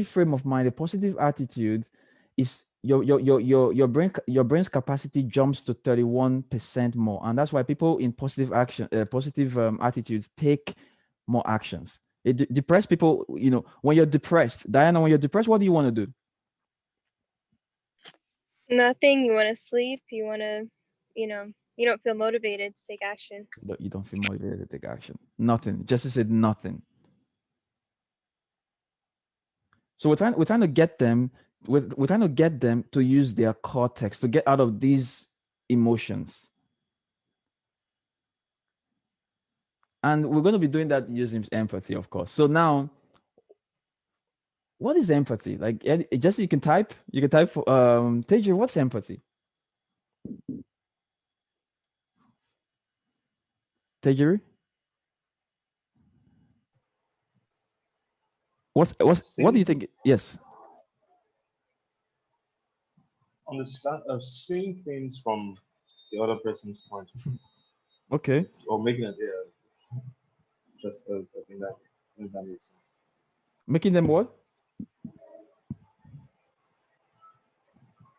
frame of mind, a positive attitude, is your brain's capacity jumps to 31% more, and that's why people in positive attitudes take more actions. Depressed people, you know, when you're depressed, Diana, when you're depressed, what do you want to do? Nothing. You want to sleep. You want to, you don't feel motivated to take action. You don't feel motivated to take action. Nothing. Jesse said nothing. So we're trying to get them. We're trying to get them to use their cortex to get out of these emotions. And we're going to be doing that using empathy, of course. So what is empathy? Like, just you can type for Teju, what's empathy? Tejiri? What do you Seeing, think? Yes. understand, seeing things from the other person's point of view, Okay. or making it, just in that makes sense. Making them what?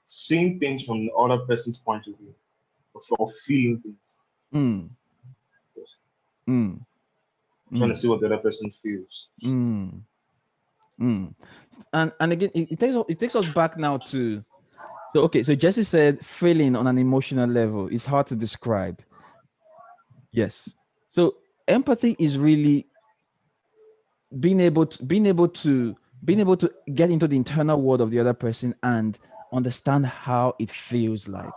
Seeing things from the other person's point of view, or feeling things. Mm. Yes. Mm. Trying to Mm. see what the other person feels. Mm. Mm. And again, it takes us back now to, so okay, so Jesse said feeling on an emotional level is hard to describe. Yes. So empathy is really being able to get into the internal world of the other person and understand how it feels like.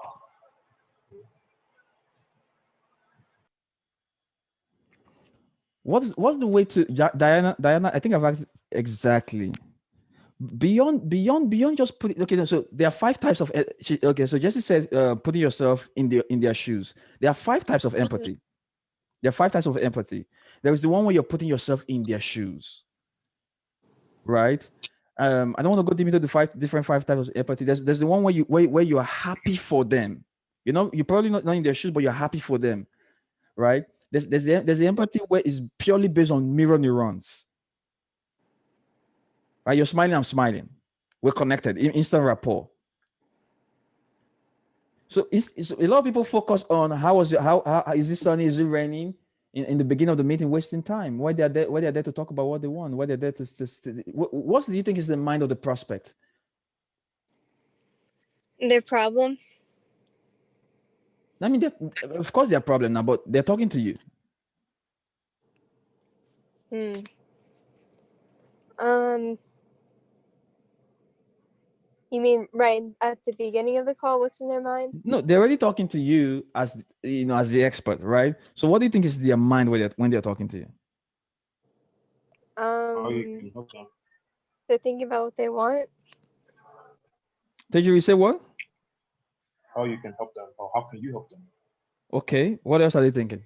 What's the way to Diana? I think I've asked exactly. Beyond just putting, okay, no, so there are five types of okay, so Jesse said putting yourself in their shoes. There are five types of empathy. There are five types of empathy. There is the one where you're putting yourself in their shoes, right? I don't want to go deep into the five types of empathy. There's the one where where you are happy for them. You know, you're probably not in their shoes, but you're happy for them, right? There's the empathy where it's purely based on mirror neurons. Right? You're smiling, I'm smiling. We're connected, instant rapport. So it's a lot of people focus on how is it sunny, is it raining in the beginning of the meeting, wasting time. Why they're there to talk about what they want, why they're there what do you think is the mind of the prospect? Their problem. I mean, of course they're a problem now, but they're talking to you. Hmm. Um. You mean right at the beginning of the call? What's in their mind? No, they're already talking to you as as the expert, right? So what do you think is their mind when they're talking to you? How you Um. can help them. They're thinking about what they want. Did you say what? How you can help them, or how can you help them? Okay. What else are they thinking?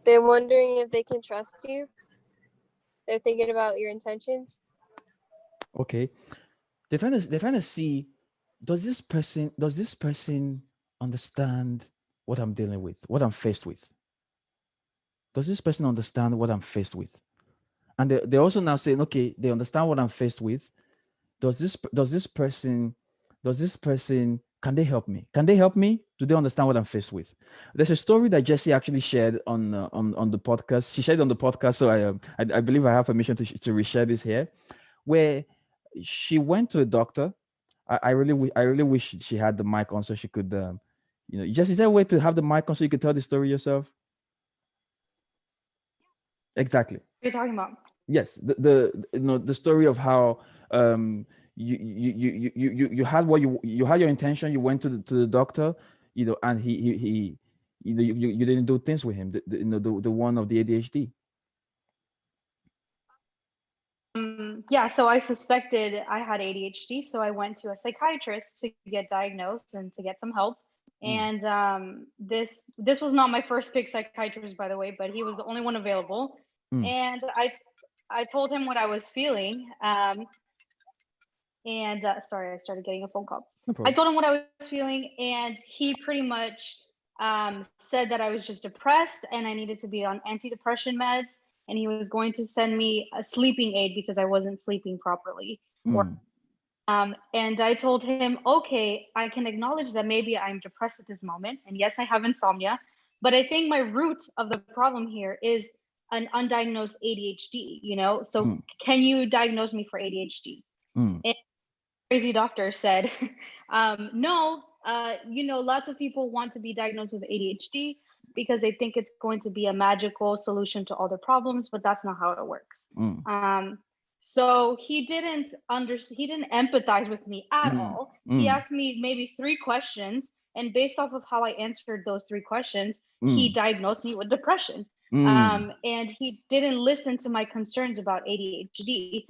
They're wondering if they can trust you. They're thinking about your intentions. Okay. They're trying to see, does this person understand what I'm dealing with, what I'm faced with? Does this person understand what I'm faced with? And they're also now saying, okay, they understand what I'm faced with. Does this person can they help me? Can they help me? Do they understand what I'm faced with? There's a story that Jessie actually shared on the podcast. She shared on the podcast, so I believe I have permission to reshare this here, where she went to a doctor. I really wish she had the mic on so she could just is there a way to have the mic on so you could tell the story yourself? Exactly. What are you talking about? Yes, the story of how you had what you had your intention. You went to the doctor, and he you didn't do things with him. The one of the ADHD. Yeah, so I suspected I had ADHD, so I went to a psychiatrist to get diagnosed and to get some help. And this was not my first pick psychiatrist, by the way, but he was the only one available. And I told him what I was feeling. And sorry, I started getting a phone call. No I problem. told him what I was feeling, and he pretty much said that I was just depressed and I needed to be on antidepressant meds, and he was going to send me a sleeping aid because I wasn't sleeping properly. And I told him, okay, I can acknowledge that maybe I'm depressed at this moment, and yes, I have insomnia, but I think my root of the problem here is an undiagnosed ADHD. So can you diagnose me for ADHD? And crazy doctor said, no, lots of people want to be diagnosed with ADHD because they think it's going to be a magical solution to all their problems, but that's not how it works. So he didn't empathize with me at all. He asked me maybe 3 questions, and based off of how I answered those 3 questions, he diagnosed me with depression. And he didn't listen to my concerns about ADHD.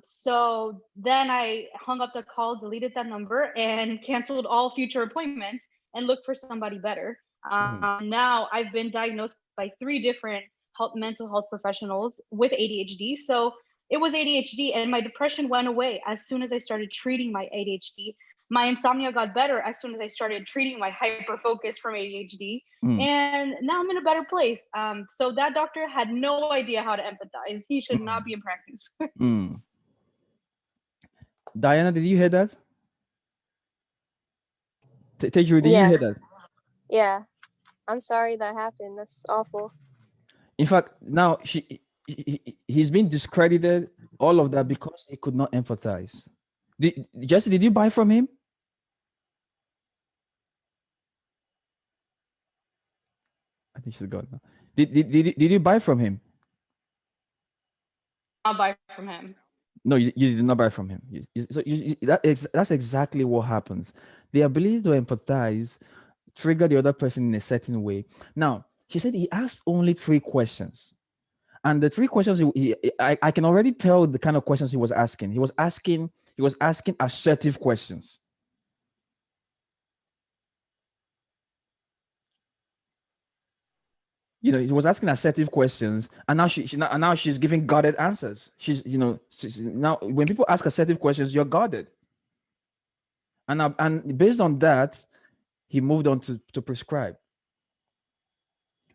So then I hung up the call, deleted that number, and canceled all future appointments and looked for somebody better. Now I've been diagnosed by 3 different mental health professionals with ADHD. So it was ADHD, and my depression went away as soon as I started treating my ADHD. My insomnia got better as soon as I started treating my hyper focus from ADHD. And now I'm in a better place. So that doctor had no idea how to empathize. He should not be in practice. Diana, did you hear that? Teju, did you hear that? Yeah. I'm sorry that happened. That's awful. In fact, now he's been discredited, all of that, because he could not empathize. Jesse, did you buy from him? I think she's gone now. Did you buy from him? I'll buy from him. No, you did not buy from him. That's exactly what happens. The ability to empathize trigger the other person in a certain way. Now, she said he asked only 3 questions. And the 3 questions, I can already tell the kind of questions he was asking. He was asking assertive questions. He was asking assertive questions, and now she's giving guarded answers. Now when people ask assertive questions, you're guarded. And based on that, he moved on to prescribe.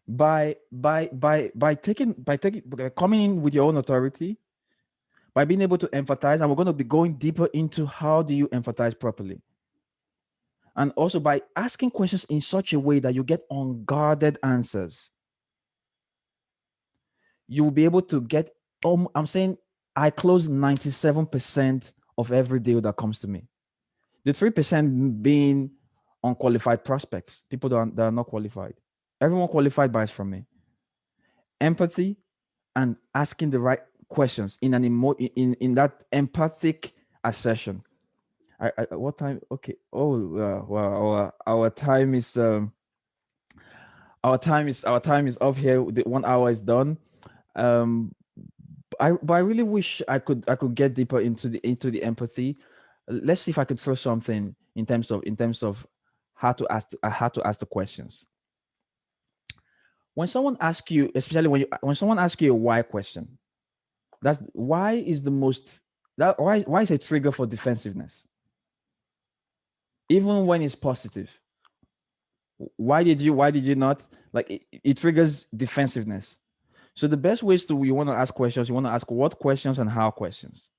By coming in with your own authority, by being able to empathize, and we're going to be going deeper into how do you empathize properly. And also by asking questions in such a way that you get unguarded answers. You will be able to get, I'm saying I close 97% of every deal that comes to me. The 3% being unqualified prospects, people that are not qualified. Everyone qualified buys from me. Empathy and asking the right questions in in that empathic assertion. What time? Okay. Oh, well, our time is off here. The 1 hour is done. But I really wish I could get deeper into the empathy. Let's see if I could throw something in terms of how to ask the questions. When someone asks you, especially when someone asks you a why question, that's why is a trigger for defensiveness. Even when it's positive. Why did you not? Like it triggers defensiveness. So the best ways you want to ask questions, you want to ask what questions and how questions.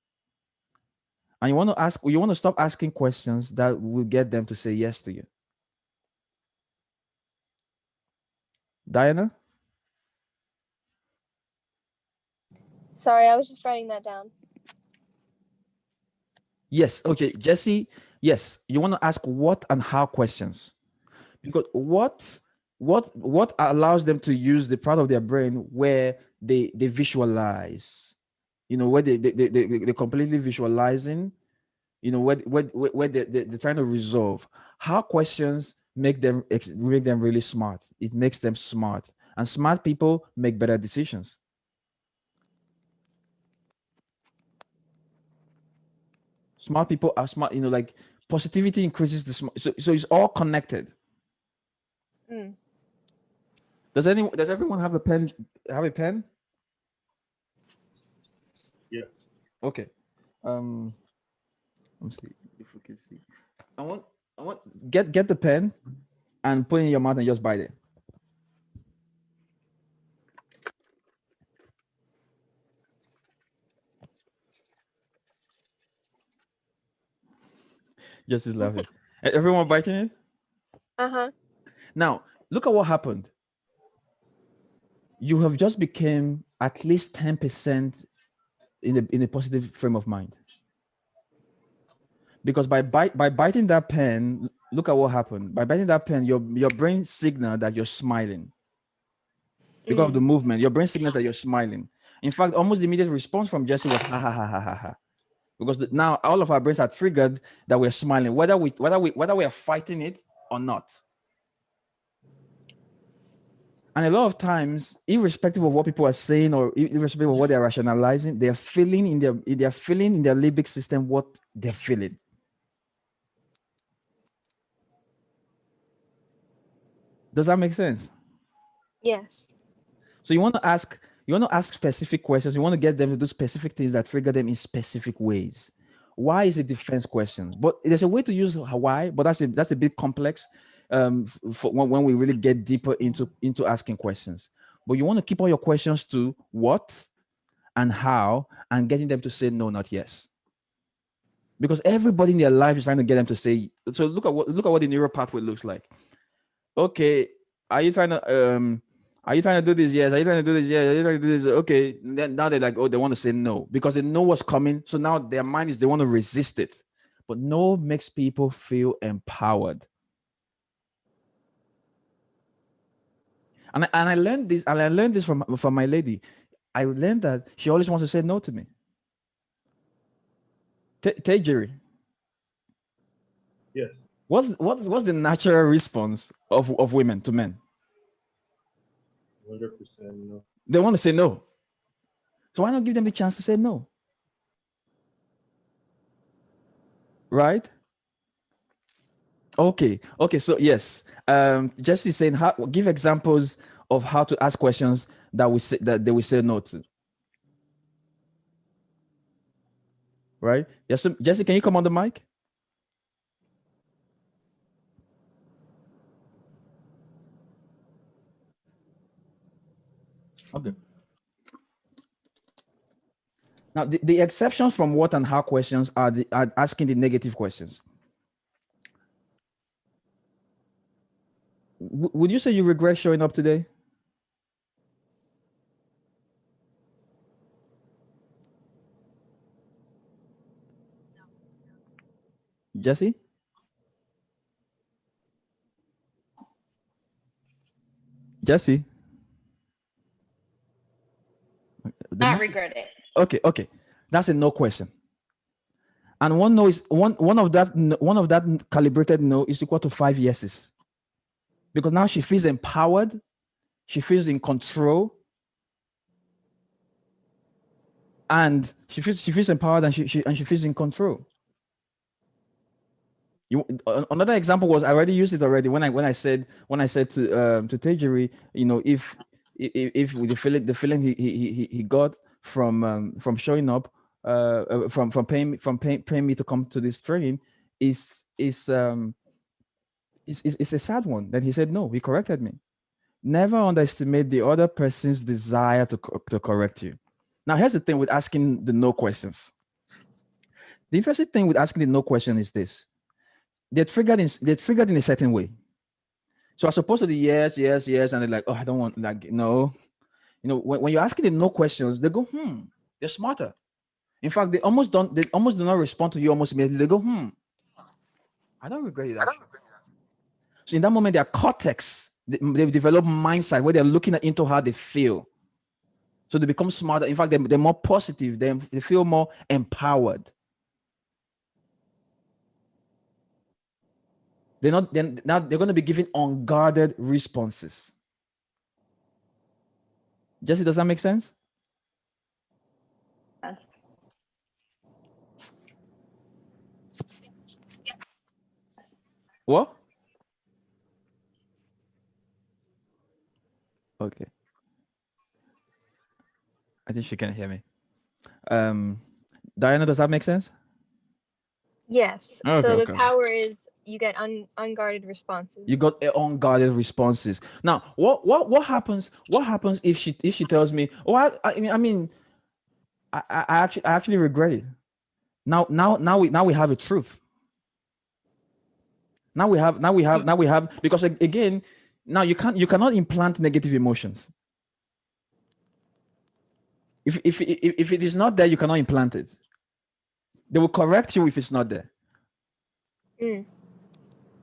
And you want to stop asking questions that will get them to say yes to you. Diana? Sorry, I was just writing that down. Yes. Okay. Jesse, yes. You want to ask what and how questions. Because what allows them to use the part of their brain where they visualize, where they're completely visualizing, where they're trying to resolve. How questions make them really smart. It makes them smart, and smart people make better decisions. Smart people are smart, like positivity increases so it's all connected. Does everyone have a pen? Have a pen? Yeah. Okay. Let me see if we can see. I want get the pen and put it in your mouth and just bite it. Just is laughing. Everyone biting it? Uh-huh. Now, look at what happened. You have just become at least 10% in a positive frame of mind. Because by biting that pen, look at what happened. By biting that pen, your brain signal that you're smiling. Because of the movement, your brain signals that you're smiling. In fact, almost the immediate response from Jesse was ha ha ha ha ha ha. Because now all of our brains are triggered that we're smiling, whether we are fighting it or not. And a lot of times, irrespective of what people are saying or irrespective of what they're rationalizing, they're feeling in their limbic system what they're feeling. Does that make sense? Yes. So you want to ask specific questions. You want to get them to do specific things that trigger them in specific ways. Why is a defense question? But there's a way to use why, but that's a bit complex for when we really get deeper into asking questions. But you want to keep all your questions to what and how, and getting them to say no, not yes. Because everybody in their life is trying to get them to say. So look at what the neural pathway looks like. Okay, are you trying to do this? Yes. Are you trying to do this? Yes. Are you trying to do this? Okay. Then now they're like, oh, they want to say no because they know what's coming. So now their mind is they want to resist it. But no makes people feel empowered. And I learned this. And I learned this from my lady. I learned that she always wants to say no to me. Jerry. Yes. What's the natural response of women to men? 100% no. They want to say no. So why not give them the chance to say no? Right? Okay. So yes, Jesse's saying give examples of how to ask questions that they will say no to. Right? Yes, Jesse, can you come on the mic? Okay. Now, the exceptions from what and how questions are asking the negative questions. Would you say you regret showing up today? Jesse? Jesse? Not regret it. Okay. That's a no question. And one no is one of that calibrated no is equal to 5 yeses. Because now she feels empowered, she feels in control, and she feels empowered and she feels in control. Another example was I already used it already when I said to Tejiri, if with the feeling he got from showing up, from paying me to come to this training is a sad one. Then he said no. He corrected me. Never underestimate the other person's desire to correct you. Now here's the thing with asking the no questions. The interesting thing with asking the no question is this: they're triggered in a certain way. So as opposed to the yes, and they're like, oh, I don't want, like, no. When you're asking them no questions, they go, they're smarter. In fact, they almost do not respond to you almost immediately. They go, I don't regret it actually. So in that moment, their cortex, they've developed mindset where they're looking into how they feel. So they become smarter. In fact, they're more positive. They feel more empowered. Now they're going to be giving unguarded responses. Jesse, does that make sense? Yes. What? Okay. I think she can hear me. Diana, does that make sense? Yes. Okay, so the okay. power is you get unguarded responses. You got unguarded responses. Now, what happens? What happens if she tells me, "Oh, I actually regret it." Now we have a truth. Now we have because again, now you cannot implant negative emotions. If it is not there, you cannot implant it. They will correct you if it's not there.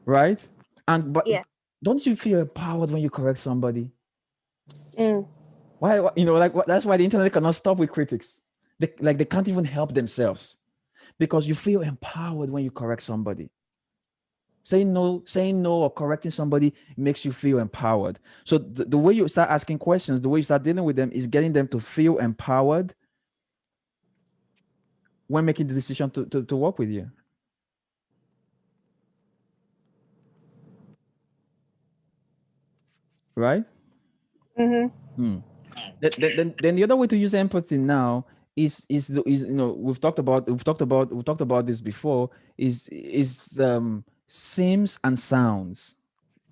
Right? But yeah. Don't you feel empowered when you correct somebody? Mm. Why? That's why the internet cannot stop with critics. They can't even help themselves because you feel empowered when you correct somebody. Saying no or correcting somebody makes you feel empowered. So the way you start asking questions, the way you start dealing with them is getting them to feel empowered when making the decision to work with you. right? Mm-hmm. Then the other way to use empathy now is we've talked about this before, is seems and sounds,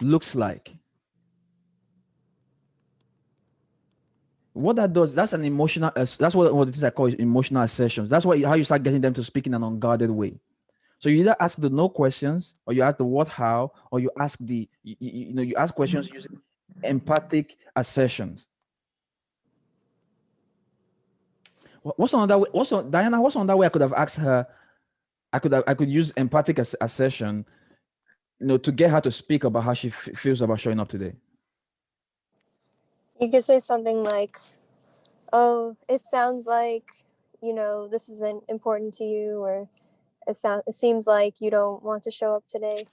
looks like. What that does, that's an emotional that's what the things I call emotional assertions. That's how you start getting them to speak in an unguarded way. So you either ask the no questions, or you ask the what, how, or you ask you ask questions using empathic assertions. What's another way? Diana? What's another way I could have asked her? I could use empathic assertion, to get her to speak about how she feels about showing up today. You could say something like, "Oh, it sounds like, this isn't important to you," or it seems like you don't want to show up today.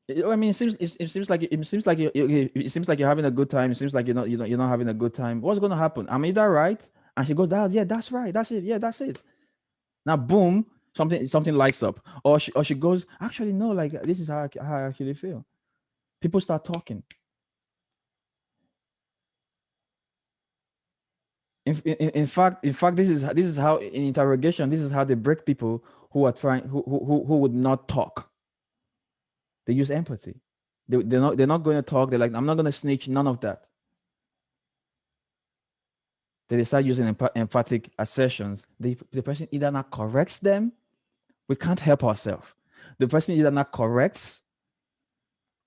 I mean, it seems like you're having a good time. It seems like you're not having a good time. What's going to happen? I mean, is that right? And she goes, yeah, that's right. That's it. Yeah, that's it. Now, boom, something lights up. Or she goes, actually, no, like this is how I actually feel. People start talking. In fact, this is how in interrogation, this is how they break people who are trying who would not talk. They use empathy. They're not going to talk. They're like, I'm not going to snitch. None of that. They start using emphatic assertions. The person either not corrects them. We can't help ourselves. The person either not corrects,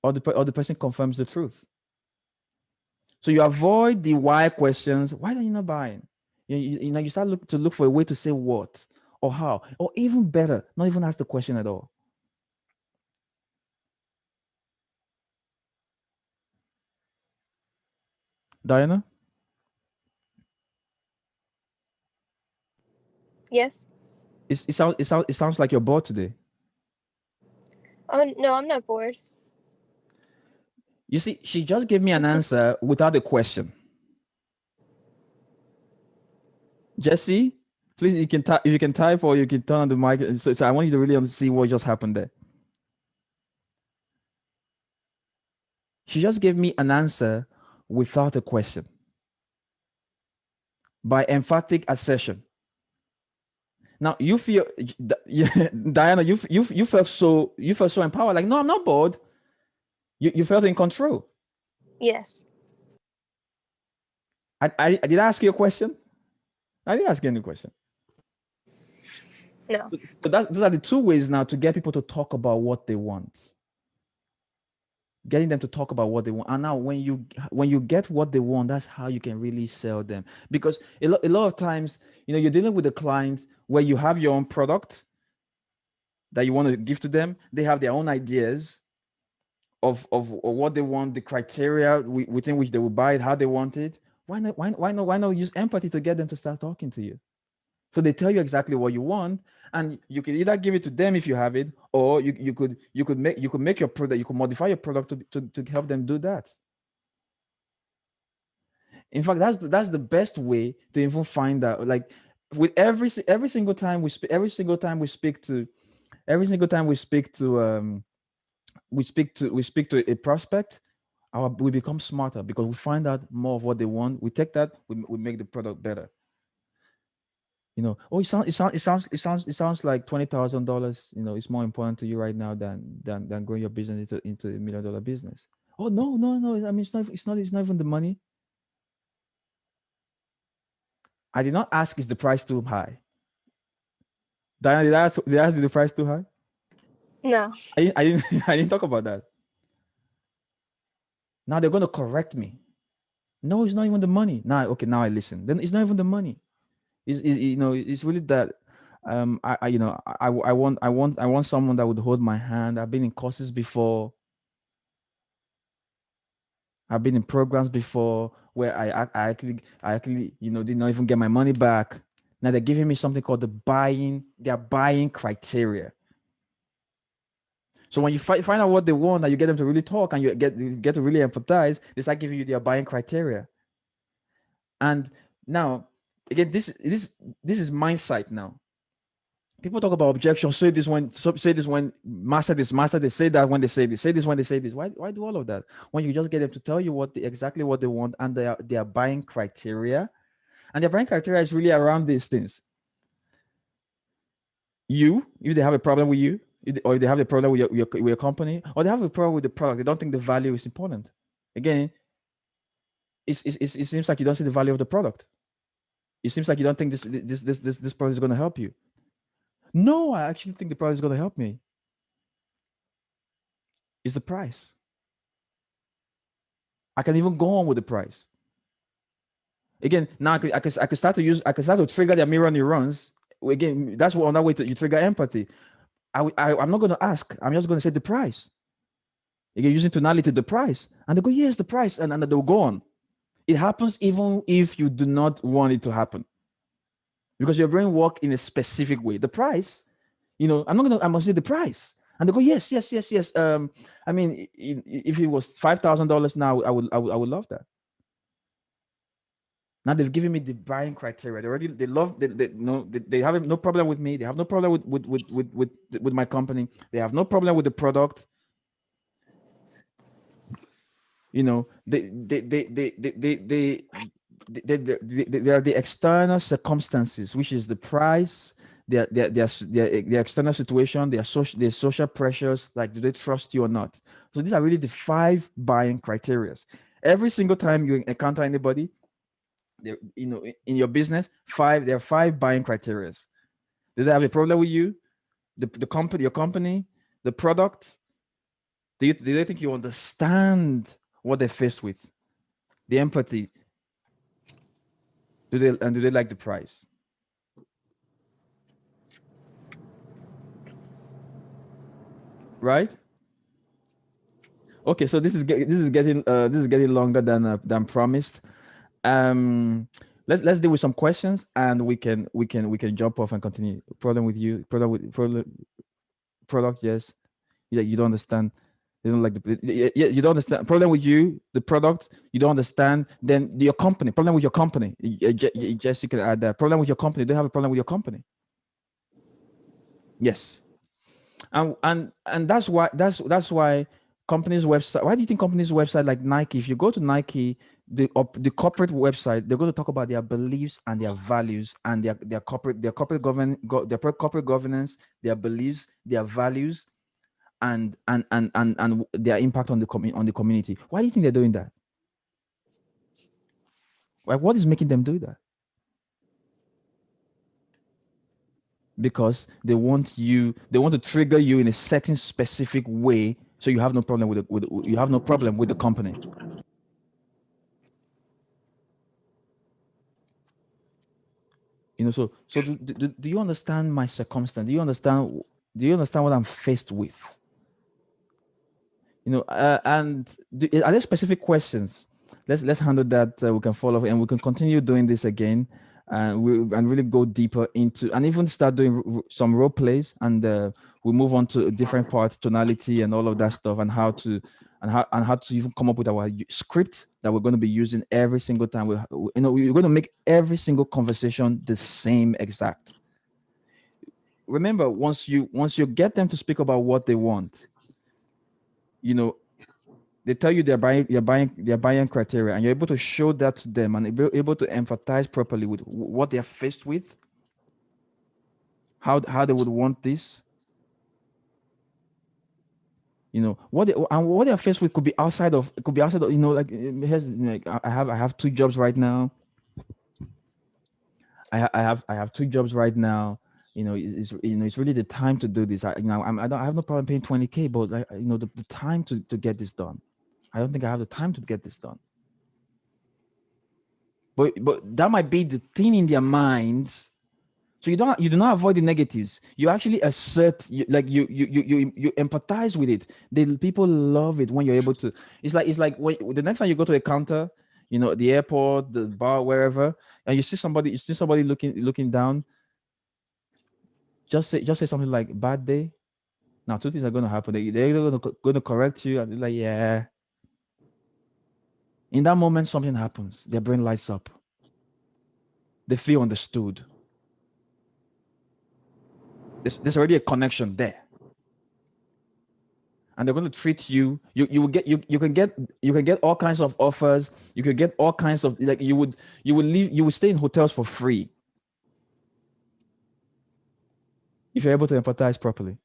or the person confirms the truth. So you avoid the why questions. Why are you not buying? You start to look for a way to say what or how, or even better, not even ask the question at all. Diana, Yes. it sounds like you're bored today. Oh no, I'm not bored. You see, she just gave me an answer without a question. Jesse, please, you can type if you can type, or you can turn on the mic. So I want you to really see what just happened there. She just gave me an answer without a question, by emphatic assertion. Now you feel, Diana, you felt so empowered. Like, no, I'm not bored. You felt in control. Yes. I did I ask you a question? I didn't ask you any question. No. So those are the two ways now to get people to talk about what they want. Getting them to talk about what they want. And now when you get what they want, that's how you can really sell them. Because a lot of times, you're dealing with a client where you have your own product that you want to give to them. They have their own ideas of what they want, the criteria within which they will buy it, how they want it. Why not use empathy to get them to start talking to you? So they tell you exactly what you want, and you can either give it to them if you have it, or you could make your product, you could modify your product to help them do that. In fact, that's the best way to even find out. Like, with every single time we speak, every single time we speak to we speak to a prospect, we become smarter because we find out more of what they want. We take that, we make the product better. Oh, it sounds like $20,000. It's more important to you right now than growing your business into $1 million business. Oh, no. I mean, it's not even the money. I did not ask, is the price too high? Diana, did I ask, is the price too high? No. I didn't I didn't talk about that. Now they're going to correct me. No, it's not even the money. Now I listen. Then it's not even the money. It's really that. I want someone that would hold my hand. I've been in courses before. I've been in programs before where I actually did not even get my money back. Now they're giving me something called their buying criteria. So when you find out what they want, and you get them to really talk, and you get to really empathize, they start giving you their buying criteria. And now, again, this is mindset now. People talk about objection. Say this when master this, master this. Say that when they say this. Say this when they say this. Why do all of that when you just get them to tell you exactly what they want, and their buying criteria, and their buying criteria is really around these things. If they have a problem with you, or if they have a problem with your company, or they have a problem with the product, they don't think the value is important. Again, it seems like you don't see the value of the product. It seems like you don't think this product is going to help you. No, I actually think the product is going to help me. It's the price. I can even go on with the price. Again, now I can start to trigger their mirror neurons. Again, that's one way you trigger empathy. I'm not going to ask. I'm just going to say the price. Again, using tonality, the price, and they go, yes, the price, and they'll go on. It happens even if you do not want it to happen, because your brain works in a specific way. The price, I must say the price, and they go, yes. I mean, if it was $5,000 now, I would love that. Now they've given me the buying criteria. They have no problem with me. They have no problem with my company. They have no problem with the product. They are the external circumstances, which is the price, their external situation, their social pressures, like do they trust you or not. So these are really the 5 buying criteria. Every single time you encounter anybody, in your business, there are 5 buying criteria. Do they have a problem with you, the company, your company, the product? Do they think you understand what they're faced with? The empathy. Do they like the price? Right? Okay, so this is getting longer than promised. Let's deal with some questions, and we can jump off and continue. Problem with you? Product? Yes. Yeah, you don't understand. You don't like you don't understand. Problem with you, the product, you don't understand. Then your company. Problem with your company. Jesse can add that. Problem with your company. They have a problem with your company. Yes. And that's why companies' website. Why do you think companies' website like Nike? If you go to Nike, the corporate website, they're going to talk about their beliefs and their values and their corporate governance, their beliefs, their values, and their impact on the community. Why do you think they're doing that? Like, what is making them do that? Because they want to trigger you in a certain specific way, so you have no problem with the company. So do you understand my circumstance? Do you understand what I'm faced with? And are there specific questions? Let's handle that. We can follow, and we can continue doing this again, and really go deeper into, and even start doing some role plays, and we move on to different parts, tonality, and all of that stuff, and how to even come up with our script that we're going to be using every single time. We're going to make every single conversation the same exact. Remember, once you get them to speak about what they want, they tell you their buying criteria, and you're able to show that to them, and able to empathize properly with what they're faced with, how they would want this. What they're faced with could be outside of, like, I have 2 jobs right now. I have 2 jobs right now. It's really the time to do this. I have no problem paying $20K, but the time to get this done. I don't think I have the time to get this done. But that might be the thing in their minds. So you do not avoid the negatives. You actually assert, you empathize with it. People love it when you're able to. It's like when the next time you go to a counter, the airport, the bar, wherever, and you see somebody looking down. Just say something like "bad day." Now 2 things are going to happen. They're going to correct you, and they're like, yeah. In that moment, something happens. Their brain lights up. They feel understood. There's already a connection there. And they're going to treat you. You can get all kinds of offers. You could get all kinds of, like, you would stay in hotels for free if you're able to empathize properly.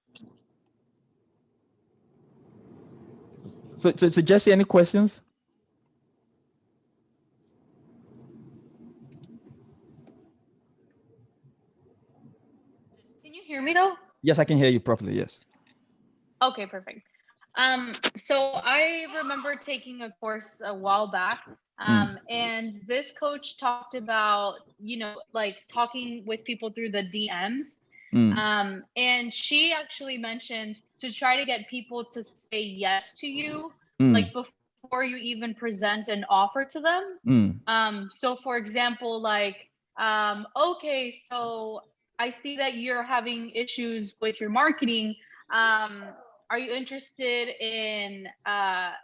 So Jesse, any questions? Can you hear me though? Yes, I can hear you properly. Yes. Okay, perfect. So I remember taking a course a while back, and this coach talked about, like talking with people through the DMs. And she actually mentioned to try to get people to say yes to you, like before you even present an offer to them. So for example, like, okay, so I see that you're having issues with your marketing. Are you interested in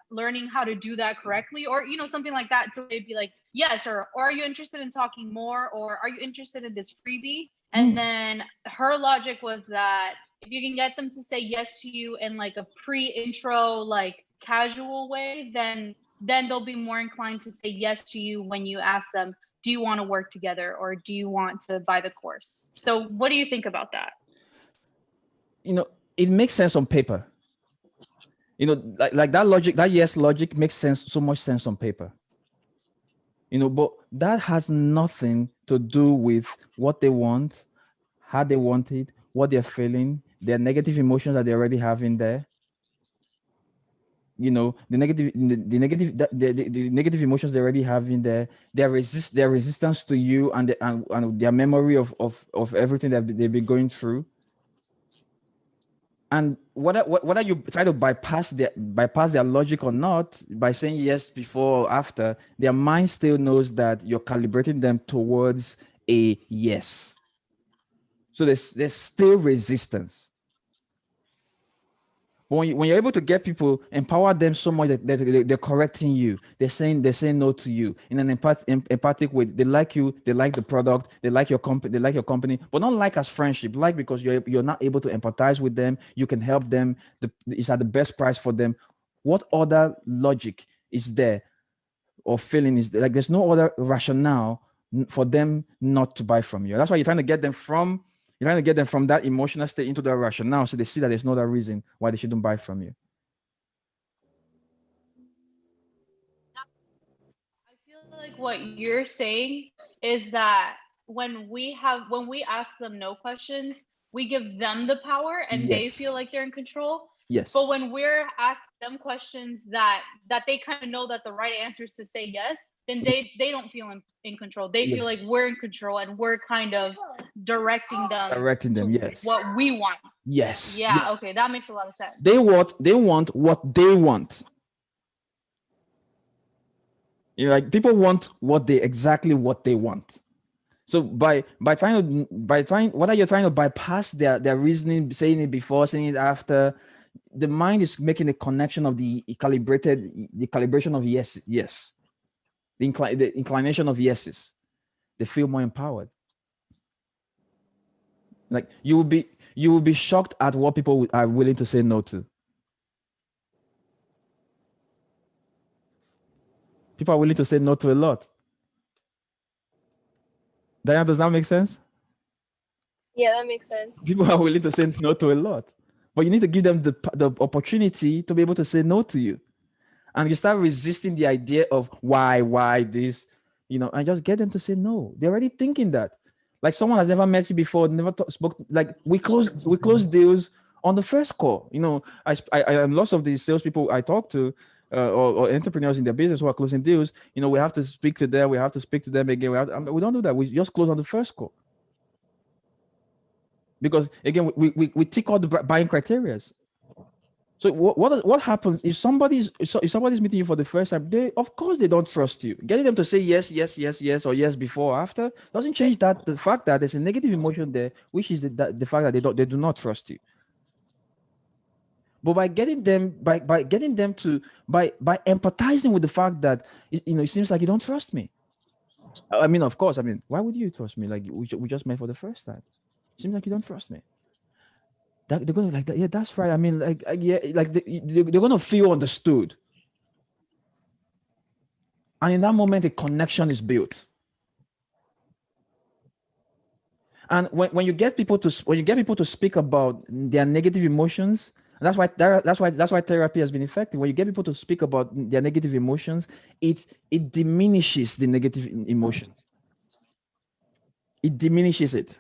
learning how to do that correctly, or something like that? So they'd be like, yes, or are you interested in talking more, or are you interested in this freebie? And then her logic was that if you can get them to say yes to you in like a pre-intro, like casual way, then they'll be more inclined to say yes to you when you ask them, do you want to work together, or do you want to buy the course? So what do you think about that? It makes sense on paper. Like that logic, that yes logic makes so much sense on paper. But that has nothing to do with what they want, how they want it, what they're feeling, their negative emotions that they already have in there. The negative emotions they already have in there, their resistance to you, and their memory of everything that they've been going through. And whether you try to bypass their logic or not, by saying yes before or after, their mind still knows that you're calibrating them towards a yes. So there's still resistance. But when you're able to get people, empower them so much that they're correcting you, they're saying no to you in an empathic way. They like you, they like the product, they like your company, but not like as friendship, like because you're not able to empathize with them, you can help them, it's at the best price for them. What other logic is there or feeling is there? Like there's no other rationale for them not to buy from you. That's why you're trying to get them from that emotional state into the rationale, so they see that there's no other reason why they shouldn't buy from you. I feel like what you're saying is that when we ask them no questions, we give them the power and they feel like they're in control. Yes. But when we're asking them questions that they kind of know that the right answer is to say yes, then they don't feel in control. They feel like we're in control and we're kind of directing them yes, what we want. Yes. Yeah. Yes. Okay, that makes a lot of sense. They want what they want. Like people want exactly what they want. So by trying whether you're trying to bypass their reasoning, saying it before, saying it after, the mind is making a connection of the calibration of yes, the inclination of yeses. They feel more empowered. Like you will be shocked at what people are willing to say no to. People are willing to say no to a lot. Diana, does that make sense? Yeah, that makes sense. People are willing to say no to a lot, but you need to give them the opportunity to be able to say no to you. And you start resisting the idea of why this, and just get them to say no. They're already thinking that. Like someone has never met you before, never spoke. Like we close deals on the first call. I lots of the salespeople I talk to, or entrepreneurs in their business who are closing deals, we have to speak to them. We have to speak to them again. We don't do that. We just close on the first call. Because again, we tick all the buying criteria. So what happens if somebody's meeting you for the first time? Of course they don't trust you. Getting them to say yes, or yes before or after doesn't change the fact that there's a negative emotion there, which is the fact that they do not trust you. But by getting them by empathizing with the fact that it seems like you don't trust me. I mean, of course. I mean, why would you trust me? Like we just met for the first time. It seems like you don't trust me. they're gonna like that. Yeah, that's right. I mean, yeah, like they're gonna feel understood, and in that moment, a connection is built. And when you get people to speak about their negative emotions, that's why therapy has been effective. When you get people to speak about their negative emotions, it diminishes the negative emotions. It diminishes it.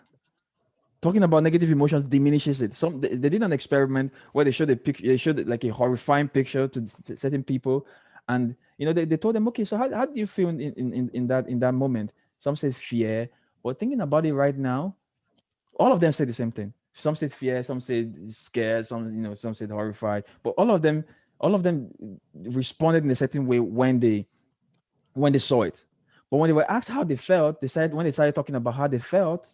Talking about negative emotions diminishes it. They did an experiment where they showed a picture, they showed like a horrifying picture to certain people, and they told them, okay, so how do you feel in that moment? Some said fear, but thinking about it right now, all of them said the same thing. Some said fear, some said scared, some said horrified, but all of them responded in a certain way when they saw it. But when they were asked how they felt, they said when they started talking about how they felt,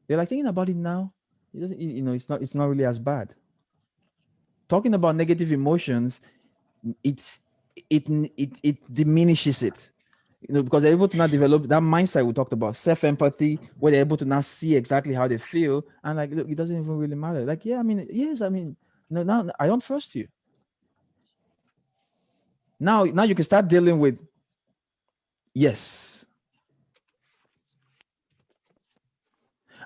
they're like, thinking about it now, it doesn't, it's not really as bad. Talking about negative emotions, it's it diminishes it. Because they're able to now develop that mindset we talked about, self-empathy, where they're able to now see exactly how they feel, and like, look, it doesn't even really matter. Like, yeah, I mean, yes, I mean, no, now I don't trust you. Now you can start dealing with yes.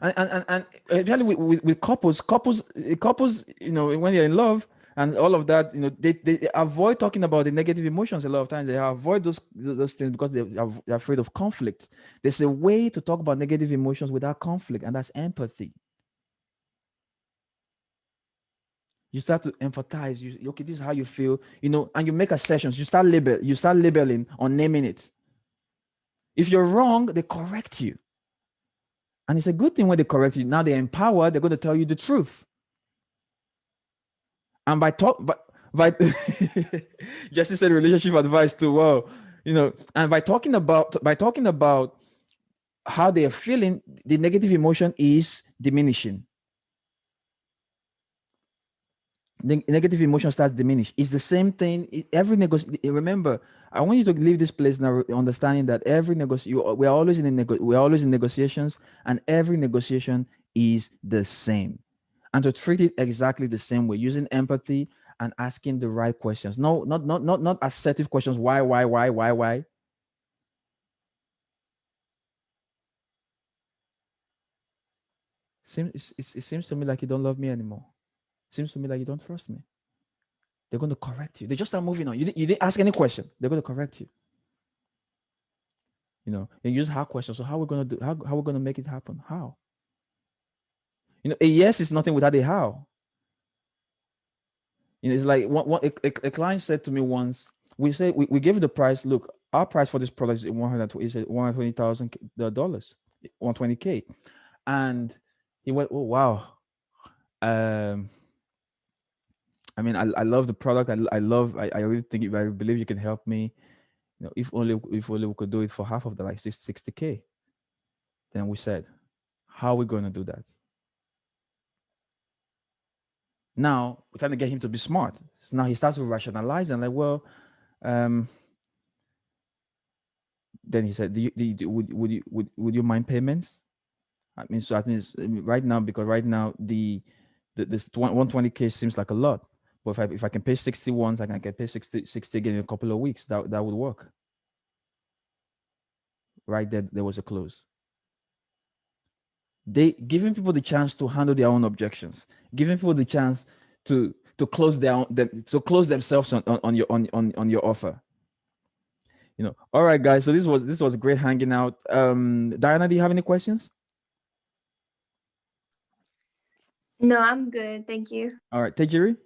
And especially with couples, when they're in love and all of that, they avoid talking about the negative emotions. A lot of times they avoid those things because they're afraid of conflict. There's a way to talk about negative emotions without conflict, and that's empathy. You start to empathize. Okay, this is how you feel, and you make assertions. You start labeling or naming it. If you're wrong, they correct you. And it's a good thing when they correct you. Now they're empowered, they're going to tell you the truth. And by Jesse said relationship advice too. Well, and by talking about how they are feeling, the negative emotion is diminishing. The negative emotion starts diminish. It's the same thing. Every remember, I want you to leave this place now understanding that every we're always in negotiations, and every negotiation is the same. And to treat it exactly the same way, using empathy and asking the right questions. No, not assertive questions. Why? It seems to me like you don't love me anymore. Seems to me like you don't trust me. They're going to correct you. They just start moving on. You didn't ask any question. They're going to correct you. And use how questions. So how we're going to do? How we're going to make it happen? How? A yes is nothing without a how. It's like a client said to me once. We gave the price. Look, our price for this product is $120,000, $120K, and he went, "Oh wow." I mean, I love the product. I really think, I believe you can help me. If only we could do it for half of the, like, 60K. Then we said, how are we going to do that? Now we're trying to get him to be smart. So now he starts to rationalize and, like, well, then he said, would you mind payments? I mean, so I think right now, because right now this 120K seems like a lot. But if I can pay 60 once, I can pay 60 again in a couple of weeks. That would work. Right there was a close. They giving people the chance to handle their own objections, giving people the chance to close themselves on your offer. All right, guys. So this was great hanging out. Diana, do you have any questions? No, I'm good. Thank you. All right, Tejiri?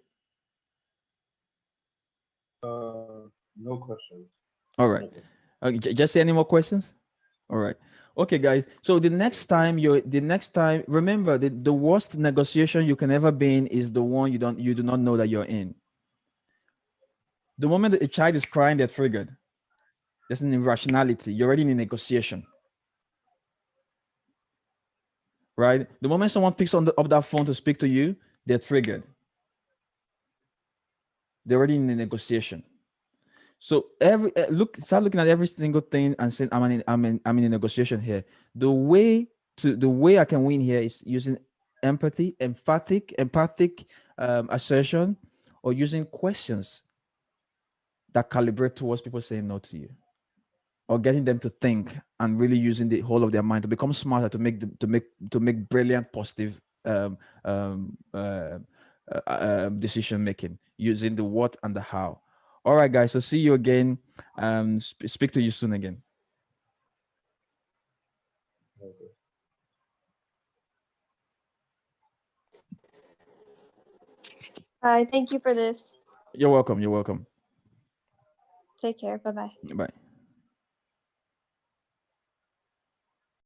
No questions. All right. Just any more questions? All right. Okay, guys. So the next time, remember, the worst negotiation you can ever be in is the one you do not know that you're in. The moment that a child is crying, they're triggered. There's an irrationality. You're already in a negotiation. Right? The moment someone picks up that phone to speak to you, they're triggered. They're already in a negotiation. So start looking at every single thing and saying, I'm in a negotiation here. The way I can win here is using empathy, empathic assertion, or using questions that calibrate towards people saying no to you, or getting them to think and really using the whole of their mind to become smarter, to make brilliant, positive um, um, decision making using the what and the how. All right, guys. So see you again. Speak to you soon again. Okay. Hi, thank you for this. You're welcome. You're welcome. Take care. Bye bye. Bye.